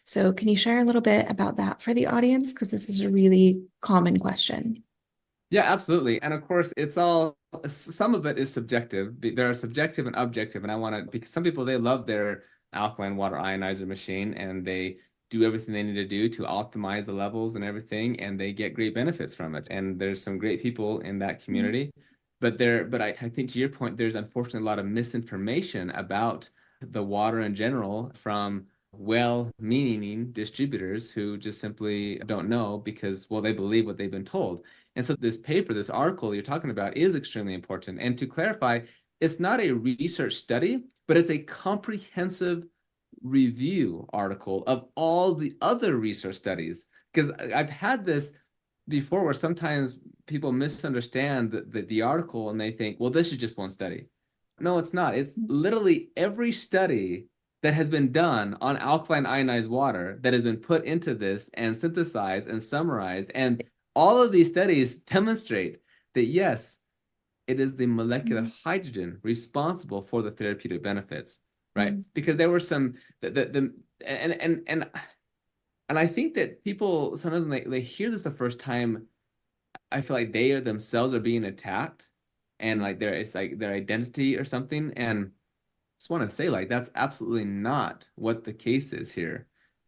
Speaker 1: So can you share a little bit about that for the audience? Because this is a really common question.
Speaker 2: Yeah, absolutely. And of course, it's all, some of it is subjective. There are subjective and objective. And I want to, because some people, they love their alkaline water ionizer machine and they do everything they need to do to optimize the levels and everything, and they get great benefits from it. And there's some great people in that community. But I think to your point, there's unfortunately a lot of misinformation about the water in general from well-meaning distributors who just simply don't know because, well, they believe what they've been told. And so this paper, this article you're talking about is extremely important. And to clarify, it's not a research study, but it's a comprehensive review article of all the other research studies. Because I've had this before where sometimes people misunderstand the article and they think, well, this is just one study. No, it's not. It's literally every study that has been done on alkaline ionized water that has been put into this and synthesized and summarized. And all of these studies demonstrate that, yes, it is the molecular hydrogen responsible for the therapeutic benefits, right? Because there were some, and I think that people, sometimes when they hear this the first time, I feel like they themselves are being attacked and like it's like their identity or something. And just want to say, like, that's absolutely not what the case is here.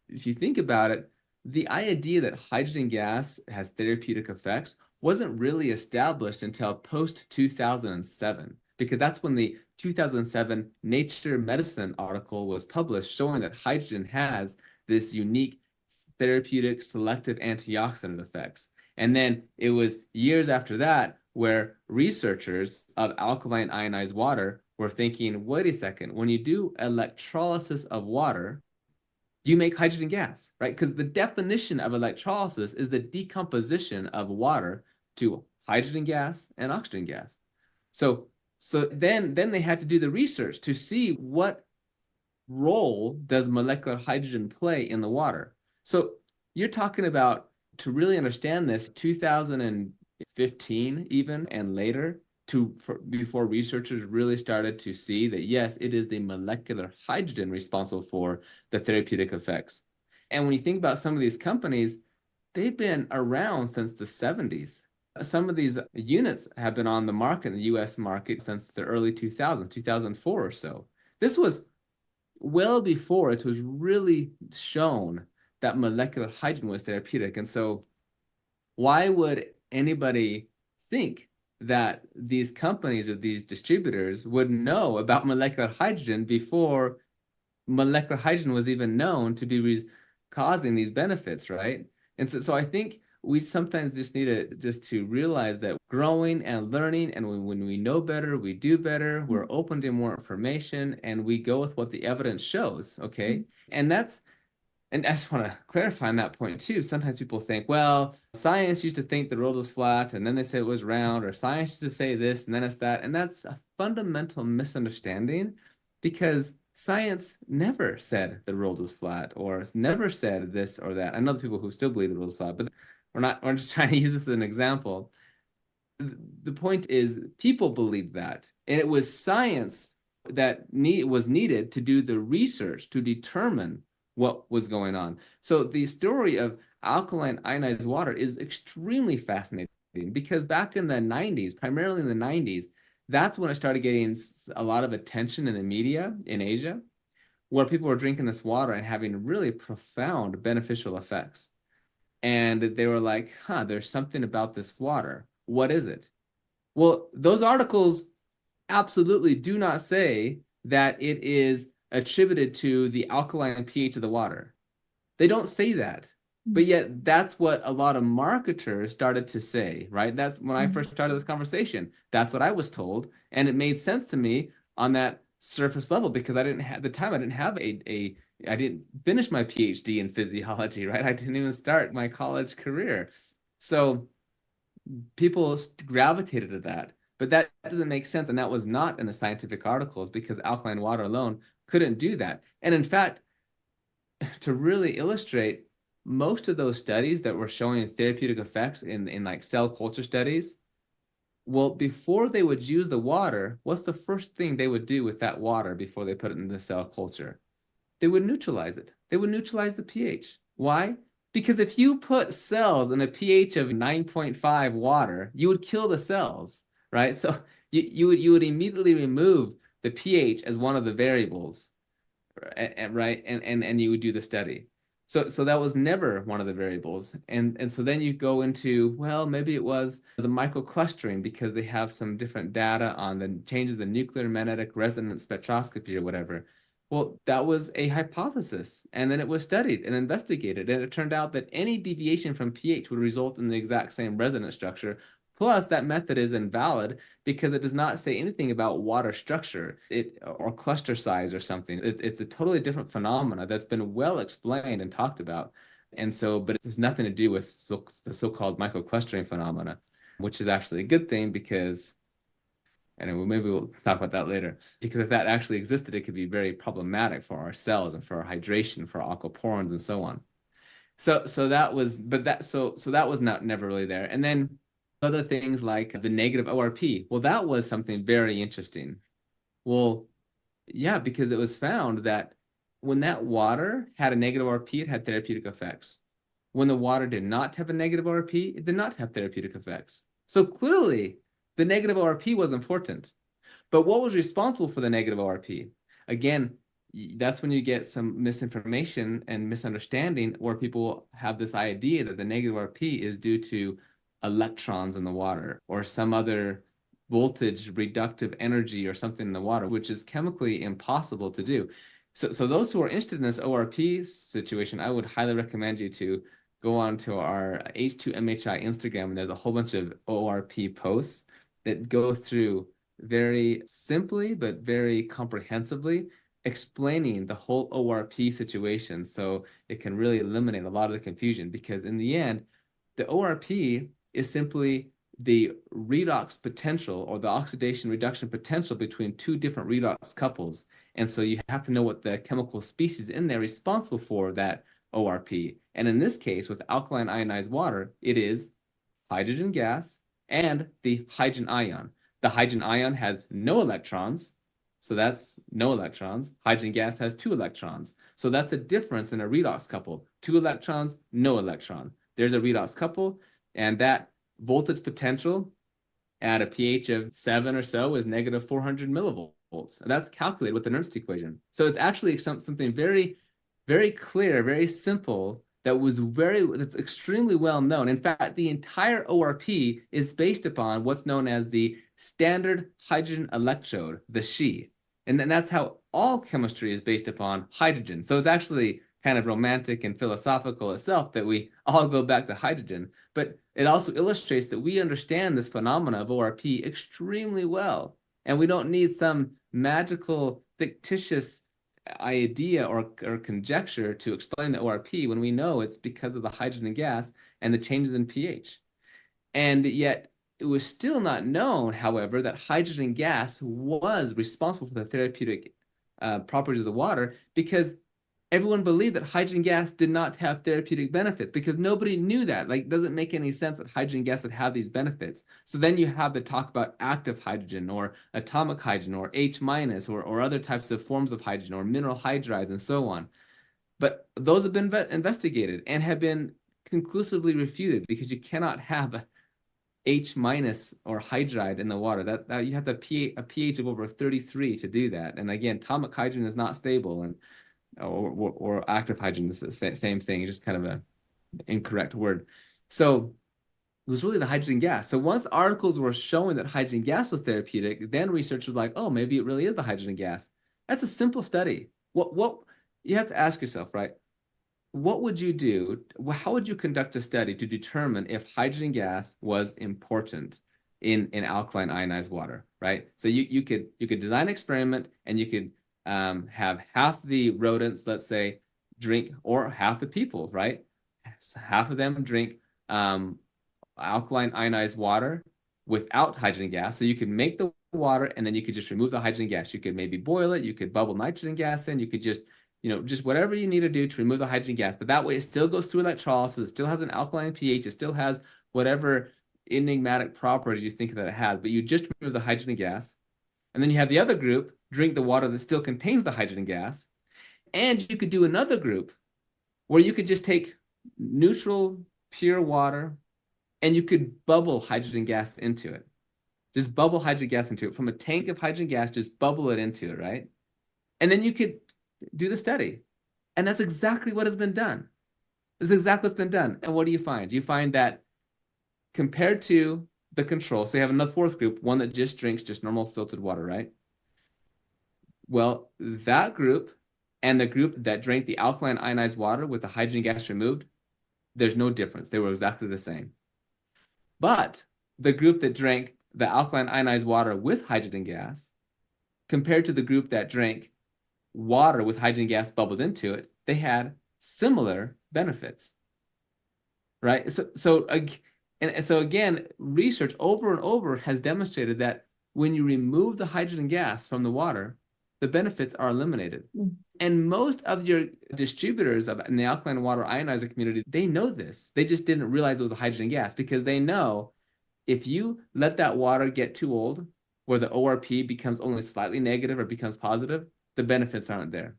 Speaker 2: If you think about it, the idea that hydrogen gas has therapeutic effects wasn't really established until post 2007, because that's when the 2007 Nature Medicine article was published showing that hydrogen has this unique therapeutic selective antioxidant effects. And then it was years after that where researchers of alkaline ionized water were thinking, wait a second, when you do electrolysis of water, you make hydrogen gas, right? Because the definition of electrolysis is the decomposition of water to hydrogen gas and oxygen gas. So then they had to do the research to see what role does molecular hydrogen play in the water. So you're talking about, to really understand this, 2015 even and later, before researchers really started to see that, yes, it is the molecular hydrogen responsible for the therapeutic effects. And when you think about some of these companies, they've been around since the 70s. Some of these units have been on the market, in the US market, since the early 2000s, 2004 or so. This was well before it was really shown that molecular hydrogen was therapeutic. And so why would anybody think that these companies or these distributors would know about molecular hydrogen before molecular hydrogen was even known to be causing these benefits, right? And so I think we sometimes just need to realize that growing and learning, and when we know better, we do better. We're open to more information, and we go with what the evidence shows, okay? And that's And I just want to clarify on that point too. Sometimes people think, well, science used to think the world was flat and then they said it was round, or science used to say this and then it's that. And that's a fundamental misunderstanding because science never said the world was flat or never said this or that. I know the people who still believe the world is flat, but we're just trying to use this as an example. The point is people believed that. And it was science that was needed to do the research to determine what was going on. So the story of alkaline ionized water is extremely fascinating because back in the 90s, primarily in the 90s, that's when it started getting a lot of attention in the media in Asia, where people were drinking this water and having really profound beneficial effects. And they were like, huh, there's something about this water. What is it? Well, those articles absolutely do not say that it is attributed to the alkaline pH of the water. They don't say that. But yet that's what a lot of marketers started to say, right? That's when I first started this conversation. That's what I was told. And it made sense to me on that surface level because I didn't have at the time I didn't have I didn't finish my PhD in physiology, right? I didn't even start my college career. So people gravitated to that. But that doesn't make sense. And that was not in the scientific articles because alkaline water alone couldn't do that. And in fact, to really illustrate, most of those studies that were showing therapeutic effects in like cell culture studies, well, before they would use the water, what's the first thing they would do with that water before they put it in the cell culture? They would neutralize it. They would neutralize the pH. Why? Because if you put cells in a pH of 9.5 water, you would kill the cells, right? So you would immediately remove the pH as one of the variables, right? And you would do the study. So that was never one of the variables. And so then you go into, well, maybe it was the microclustering because they have some different data on the changes in nuclear magnetic resonance spectroscopy or whatever. Well, that was a hypothesis, and then it was studied and investigated, and it turned out that any deviation from pH would result in the exact same resonance structure. Plus, that method is invalid because it does not say anything about water structure or cluster size or something. It's a totally different phenomena that's been well explained and talked about. And so, but it has nothing to do with the so-called microclustering phenomena, which is actually a good thing because and maybe we'll talk about that later. Because if that actually existed, it could be very problematic for our cells and for our hydration, for our aquaporins and so on. So that was, but that so that was not never really there. And then other things like the negative ORP. Well, that was something very interesting. Well, yeah, because it was found that when that water had a negative ORP, it had therapeutic effects. When the water did not have a negative ORP, it did not have therapeutic effects. So clearly, the negative ORP was important. But what was responsible for the negative ORP? Again, that's when you get some misinformation and misunderstanding where people have this idea that the negative ORP is due to electrons in the water or some other voltage reductive energy or something in the water, which is chemically impossible to do. So those who are interested in this ORP situation, I would highly recommend you to go on to our H2MHI Instagram, and there's a whole bunch of ORP posts that go through very simply but very comprehensively explaining the whole ORP situation so it can really eliminate a lot of the confusion because in the end, the ORP is simply the redox potential or the oxidation reduction potential between two different redox couples. And so you have to know what the chemical species in there responsible for that ORP. And in this case, with alkaline ionized water, it is hydrogen gas and the hydrogen ion. The hydrogen ion has no electrons, so that's no electrons. Hydrogen gas has 2 electrons. So that's a difference in a redox couple. 2 electrons, no electron. There's a redox couple, and that voltage potential at a pH of 7 or so is negative 400 millivolts. And that's calculated with the Nernst equation. So it's actually something very, very clear, very simple that's extremely well known. In fact, the entire ORP is based upon what's known as the standard hydrogen electrode, the She. And then that's how all chemistry is based upon hydrogen. So it's actually kind of romantic and philosophical itself that we all go back to hydrogen. But it also illustrates that we understand this phenomena of ORP extremely well. And we don't need some magical, fictitious idea or conjecture to explain the ORP when we know it's because of the hydrogen gas and the changes in pH. And yet it was still not known, however, that hydrogen gas was responsible for the therapeutic properties of the water, because everyone believed that hydrogen gas did not have therapeutic benefits, because nobody knew that. Like, doesn't make any sense that hydrogen gas would have these benefits. So then you have the talk about active hydrogen or atomic hydrogen or H minus or other types of forms of hydrogen or mineral hydrides and so on. But those have been investigated and have been conclusively refuted, because you cannot have H minus or hydride in the water. That you have to a pH of over 33 to do that. And again, atomic hydrogen is not stable, and or active hydrogen is the same thing, just kind of an incorrect word. So it was really the hydrogen gas. So once articles were showing that hydrogen gas was therapeutic, then research was like, oh, maybe it really is the hydrogen gas. That's a simple study. What you have to ask yourself, right? What would you do? How would you conduct a study to determine if hydrogen gas was important in alkaline ionized water, right? So you could design an experiment, and you could have half the rodents, let's say, drink, or half the people, right? Half of them drink alkaline ionized water without hydrogen gas. So you could make the water, and then you could just remove the hydrogen gas. You could maybe boil it. You could bubble nitrogen gas in. You could just, just whatever you need to do to remove the hydrogen gas. But that way it still goes through electrolysis. It still has an alkaline pH. It still has whatever enigmatic properties you think that it has. But you just remove the hydrogen gas. And then you have the other group drink the water that still contains the hydrogen gas. And you could do another group where you could just take neutral, pure water, and you could bubble hydrogen gas into it. Just bubble hydrogen gas into it. From a tank of hydrogen gas, just bubble it into it, right? And then you could do the study. And that's exactly what has been done. This is exactly what's been done. And what do you find? You find that compared to the control, so you have another fourth group, one that just drinks just normal filtered water, right? Well, that group and the group that drank the alkaline ionized water with the hydrogen gas removed, there's no difference. They were exactly the same. But the group that drank the alkaline ionized water with hydrogen gas, compared to the group that drank water with hydrogen gas bubbled into it, they had similar benefits, right? So again, research over and over has demonstrated that when you remove the hydrogen gas from the water, the benefits are eliminated. And most of your distributors in the alkaline water ionizer community, they know this. They just didn't realize it was a hydrogen gas, because they know if you let that water get too old, where the ORP becomes only slightly negative or becomes positive, the benefits aren't there.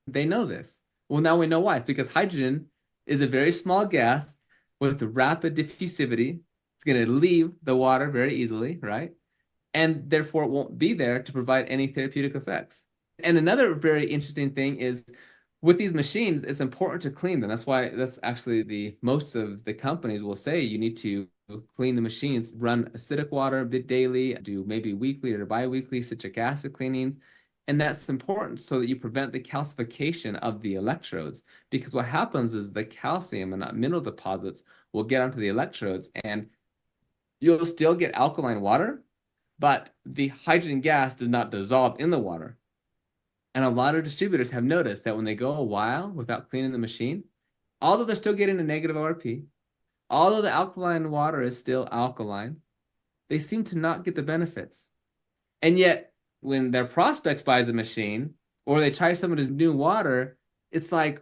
Speaker 2: They know this. Well, now we know why. It's because hydrogen is a very small gas with rapid diffusivity. It's going to leave the water very easily, right? And therefore it won't be there to provide any therapeutic effects. And another very interesting thing is, with these machines, it's important to clean them. That's actually most of the companies will say you need to clean the machines, run acidic water a bit daily, do maybe weekly or bi-weekly citric acid cleanings. And that's important so that you prevent the calcification of the electrodes. Because what happens is the calcium and mineral deposits will get onto the electrodes, and you'll still get alkaline water, but the hydrogen gas does not dissolve in the water. And a lot of distributors have noticed that when they go a while without cleaning the machine, although they're still getting a negative ORP, although the alkaline water is still alkaline, they seem to not get the benefits. And yet, when their prospects buys the machine, or they try some of this new water, it's like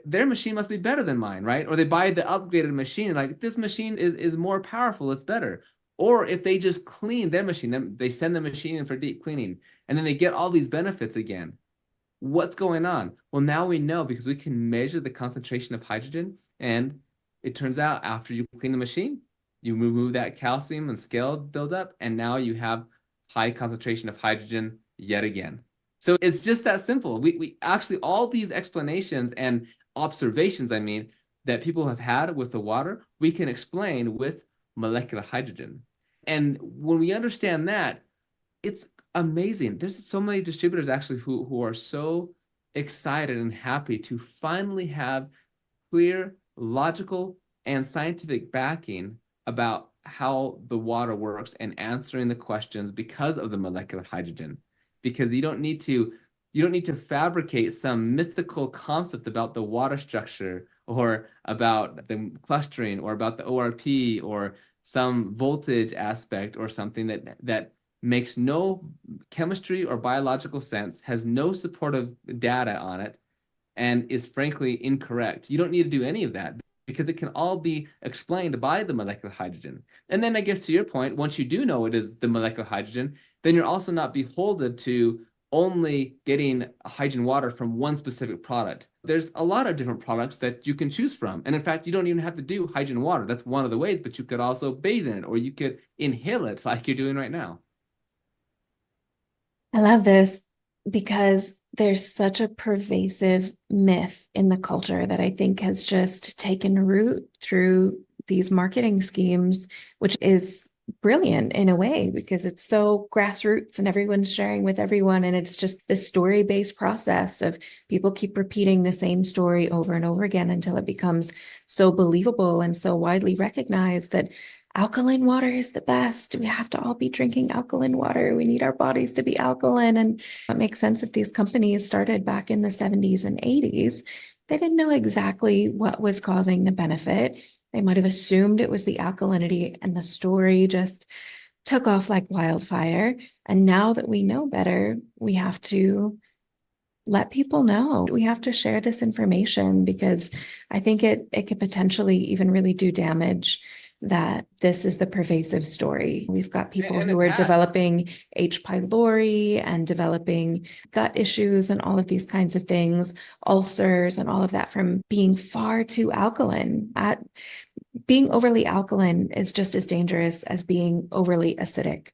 Speaker 2: their machine must be better than mine, right? Or they buy the upgraded machine, like, this machine is more powerful, it's better. Or if they just clean their machine, they send the machine in for deep cleaning, and then they get all these benefits again. What's going on? Well, now we know, because we can measure the concentration of hydrogen, and it turns out after you clean the machine, you remove that calcium and scale buildup, and now you have high concentration of hydrogen yet again. So it's just that simple. We actually, all these explanations and observations, I mean, that people have had with the water, we can explain with molecular hydrogen. And when we understand that, it's amazing. There's so many distributors actually who are so excited and happy to finally have clear, logical, and scientific backing about how the water works and answering the questions because of the molecular hydrogen. Because you don't need to You don't need to fabricate some mythical concept about the water structure or about the clustering or about the ORP or some voltage aspect or something that makes no chemistry or biological sense, has no supportive data on it, and is frankly incorrect. You don't need to do any of that because it can all be explained by the molecular hydrogen. And then I guess to your point, once you do know it is the molecular hydrogen, then you're also not beholden to only getting hydrogen water from one specific product. There's a lot of different products that you can choose from. And in fact, you don't even have to do hydrogen water. That's one of the ways, but you could also bathe in it or you could inhale it like you're doing right now.
Speaker 1: I love this because there's such a pervasive myth in the culture that I think has just taken root through these marketing schemes, which is brilliant in a way because it's so grassroots and everyone's sharing with everyone. And it's just this story-based process of people keep repeating the same story over and over again until it becomes so believable and so widely recognized that alkaline water is the best. We have to all be drinking alkaline water. We need our bodies to be alkaline. And it makes sense if these companies started back in the 70s and 80s. They didn't know exactly what was causing the benefit. They might have assumed it was the alkalinity, and the story just took off like wildfire. And now that we know better, we have to let people know. We have to share this information because I think it could potentially even really do damage that this is the pervasive story. We've got people
Speaker 2: And
Speaker 1: who
Speaker 2: it
Speaker 1: are
Speaker 2: has.
Speaker 1: developing H. pylori and developing gut issues and all of these kinds of things, ulcers and all of that from being far too alkaline. Being overly alkaline is just as dangerous as being overly acidic.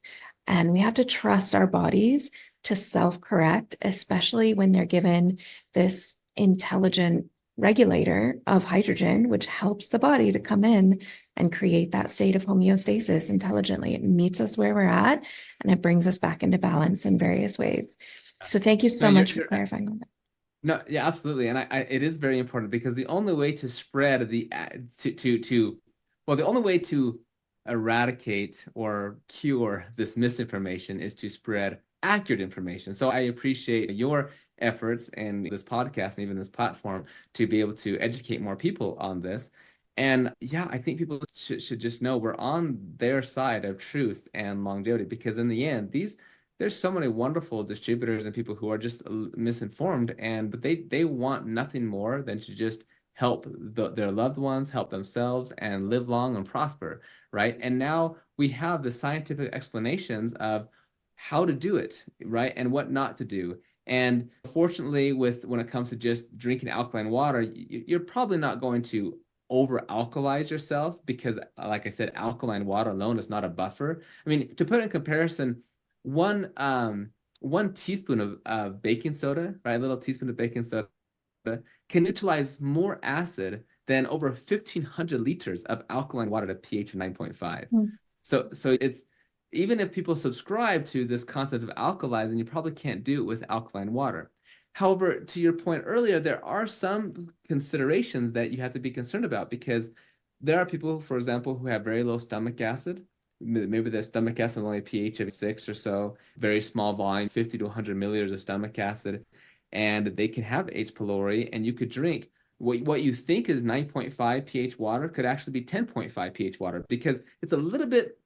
Speaker 1: And we have to trust our bodies to self-correct, especially when they're given this intelligent regulator of hydrogen, which helps the body to come in and create that state of homeostasis intelligently. It meets us where we're at and it brings us back into balance in various ways. So thank you
Speaker 2: No,
Speaker 1: so much for clarifying on that.
Speaker 2: no, yeah, absolutely, and it is very important because the only way to spread well, the only way to eradicate or cure this misinformation is to spread accurate information. So I appreciate your efforts and this podcast and even this platform to be able to educate more people on this. And yeah, I think people should just know we're on their side of truth and longevity because in the end, there's so many wonderful distributors and people who are just misinformed and but they want nothing more than to just help their loved ones, help themselves, and live long and prosper, right? And now we have the scientific explanations of how to do it, right? And what not to do. And fortunately, with when it comes to just drinking alkaline water, you're probably not going to over alkalize yourself because, like I said, alkaline water alone is not a buffer. I mean, to put it in comparison, one teaspoon of baking soda, right? A little teaspoon of baking soda can neutralize more acid than over 1,500 liters of alkaline water at a pH of 9.5.
Speaker 1: Mm.
Speaker 2: So it's even if people subscribe to this concept of alkalizing, you probably can't do it with alkaline water. However, to your point earlier, there are some considerations that you have to be concerned about because there are people, for example, who have very low stomach acid. Maybe their stomach acid only a pH of 6 or so, very small volume, 50 to 100 milliliters of stomach acid, and they can have H. pylori, and you could drink what you think is 9.5 pH water could actually be 10.5 pH water because it's a little bit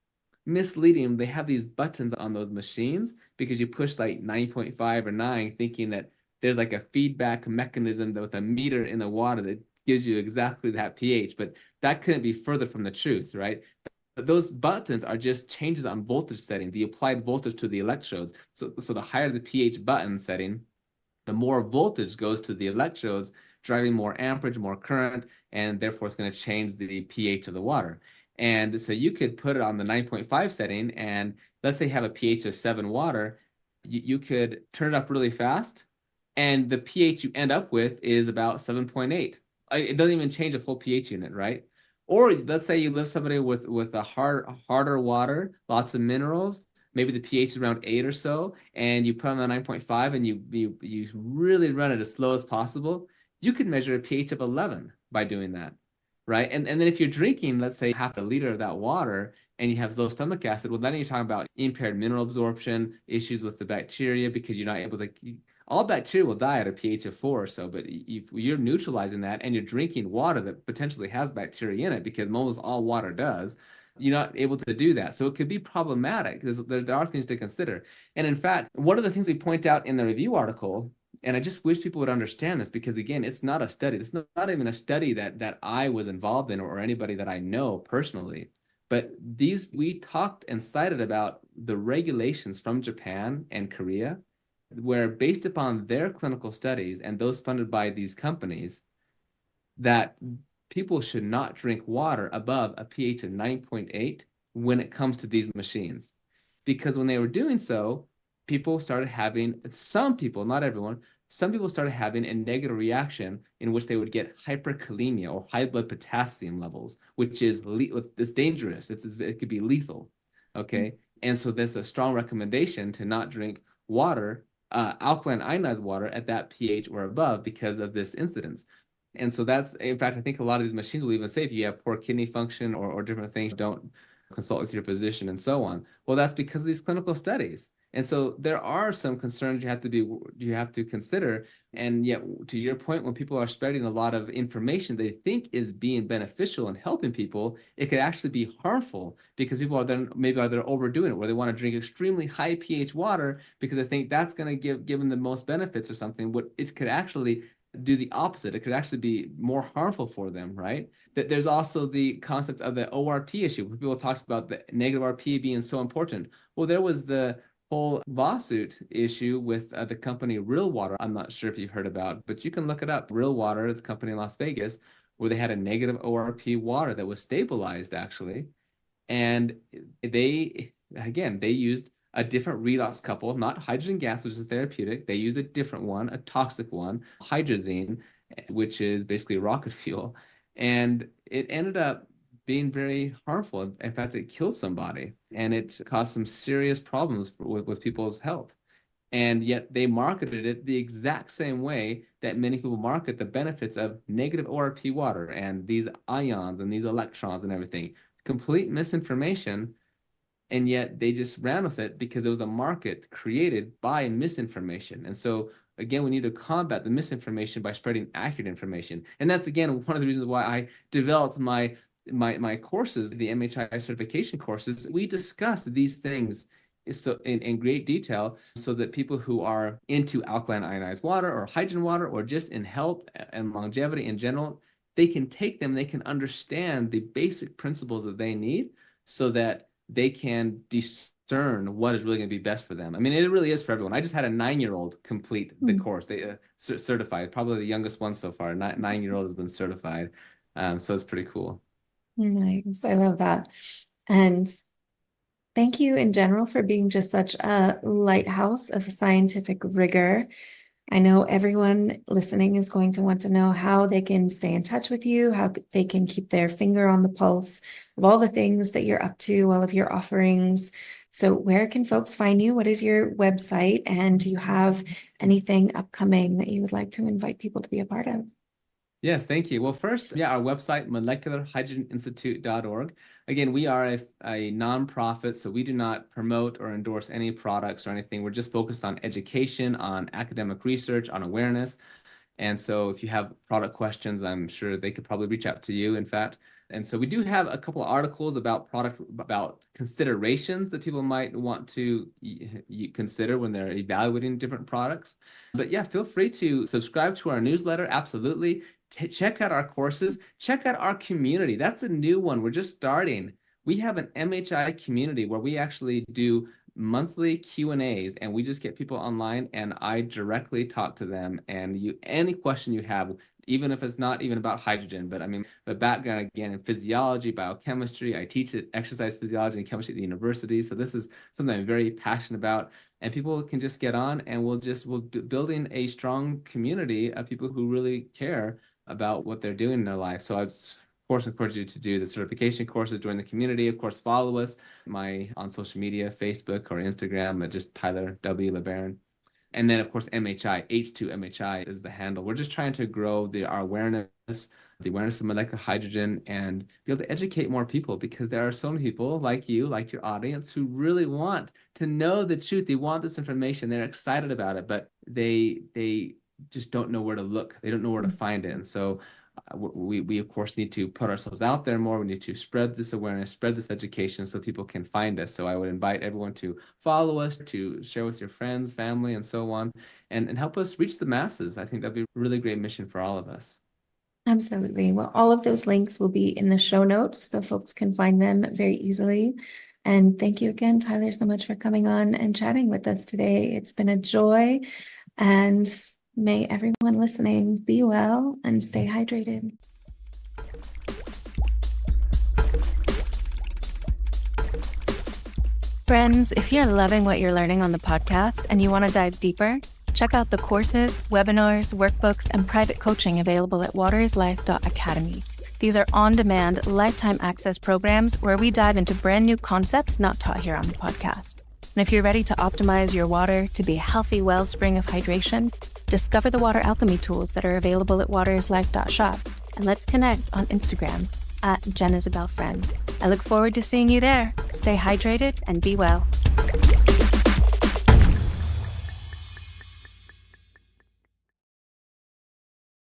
Speaker 2: misleading. They have these buttons on those machines because you push like 9.5 or 9 thinking that there's like a feedback mechanism with a meter in the water that gives you exactly that pH, but that couldn't be further from the truth, right? But those buttons are just changes on voltage setting, the applied voltage to the electrodes. So the higher the pH button setting, the more voltage goes to the electrodes, driving more amperage, more current, and therefore it's going to change the pH of the water. And so you could put it on the 9.5 setting, and let's say you have a pH of 7 water, you could turn it up really fast, and the pH you end up with is about 7.8. It doesn't even change a full pH unit, right? Or let's say you live somebody with a harder water, lots of minerals, maybe the pH is around 8 or so, and you put on the 9.5 and you really run it as slow as possible, you can measure a pH of 11 by doing that, right? And then if you're drinking, let's say half a liter of that water and you have low stomach acid, well, then you're talking about impaired mineral absorption, issues with the bacteria because you're not able to, all bacteria will die at a pH of 4 or so, but if you're neutralizing that and you're drinking water that potentially has bacteria in it, because almost all water does, you're not able to do that. So it could be problematic. There are things to consider. And in fact, one of the things we point out in the review article, and I just wish people would understand this, because again, it's not a study. It's not even a study that I was involved in, or anybody that I know personally. But we talked and cited about the regulations from Japan and Korea, where based upon their clinical studies and those funded by these companies, that people should not drink water above a pH of 9.8 when it comes to these machines. Because when they were doing so, some people, not everyone, some people started having a negative reaction in which they would get hyperkalemia, or high blood potassium levels, which is it's dangerous. It could be lethal. Okay. And so there's a strong recommendation to not drink water, alkaline ionized water, at that pH or above because of this incidence. And so in fact, I think a lot of these machines will even say if you have poor kidney function or different things, don't consult with your physician and so on. Well, that's because of these clinical studies. And so there are some concerns you have to consider. And yet, to your point, when people are spreading a lot of information they think is being beneficial and helping people, it could actually be harmful, because people are then they're overdoing it, where they want to drink extremely high pH water because they think that's going to give them the most benefits or something. What it could actually do the opposite. It could actually be more harmful for them, right? That there's also the concept of the ORP issue, where people talked about the negative RP being so important. Well, there was the whole lawsuit issue with the company Real Water. I'm not sure if you've heard about, but you can look it up. Real Water, the company in Las Vegas, where they had a negative ORP water that was stabilized, actually. And they used a different redox couple, not hydrogen gas, which is a therapeutic. They used a different one, a toxic one, hydrazine, which is basically rocket fuel. And it ended up being very harmful. In fact, it killed somebody, and it caused some serious problems with people's health. And yet they marketed it the exact same way that many people market the benefits of negative ORP water and these ions and these electrons and everything. Complete misinformation. And yet they just ran with it because it was a market created by misinformation. And so again, we need to combat the misinformation by spreading accurate information. And that's again one of the reasons why I developed my courses, the MHI certification courses. We discuss these things in great detail, so that people who are into alkaline ionized water or hydrogen water, or just in health and longevity in general, they can take them, they can understand the basic principles that they need, so that they can discern what is really going to be best for them. I mean, it really is for everyone. I just had a 9-year-old complete the course. They certified, probably the youngest one so far. 9-year-old has been certified. So it's pretty cool.
Speaker 1: Nice. I love that. And thank you in general for being just such a lighthouse of scientific rigor. I know everyone listening is going to want to know how they can stay in touch with you, how they can keep their finger on the pulse of all the things that you're up to, all of your offerings. So where can folks find you? What is your website? And do you have anything upcoming that you would like to invite people to be a part of?
Speaker 2: Yes, thank you. Well, first, our website, molecularhydrogeninstitute.org. Again, we are a nonprofit, so we do not promote or endorse any products or anything. We're just focused on education, on academic research, on awareness. And so if you have product questions, I'm sure they could probably reach out to you, in fact. And so we do have a couple of articles about considerations that people might want to consider when they're evaluating different products. But yeah, feel free to subscribe to our newsletter. Absolutely. Check out our courses. Check out our community. That's a new one. We're just starting. We have an MHI community where we actually do monthly Q&As, and we just get people online, and I directly talk to them. And any question you have, even if it's not even about hydrogen, but I mean, the background again in physiology, biochemistry. I teach exercise physiology and chemistry at the university, so this is something I'm very passionate about. And people can just get on, and we'll building a strong community of people who really care about what they're doing in their life. So of course, encourage you to do the certification courses, join the community. Of course, follow us on social media, Facebook or Instagram, just Tyler W. LeBaron. And then, of course, MHI, H2MHI is the handle. We're just trying to grow our awareness the awareness of molecular hydrogen and be able to educate more people, because there are so many people like you, like your audience, who really want to know the truth. They want this information. They're excited about it, but they just don't know where to look. They don't know where to find it. And so we of course need to put ourselves out there more. We need to spread this awareness, spread this education so people can find us. So I would invite everyone to follow us, to share with your friends, family, and so on, and help us reach the masses. I think that'd be a really great mission for all of us.
Speaker 1: Absolutely. Well, all of those links will be in the show notes so folks can find them very easily. And thank you again, Tyler, so much for coming on and chatting with us today. It's been a joy, and may everyone listening be well and stay hydrated. Friends, if you're loving what you're learning on the podcast and you want to dive deeper, check out the courses, webinars, workbooks, and private coaching available at waterislife.academy. These are on-demand, lifetime access programs where we dive into brand new concepts not taught here on the podcast. And if you're ready to optimize your water to be a healthy wellspring of hydration, discover the water alchemy tools that are available at waterislife.shop. And let's connect on Instagram @JenIsabelFriend. I look forward to seeing you there. Stay hydrated and be well.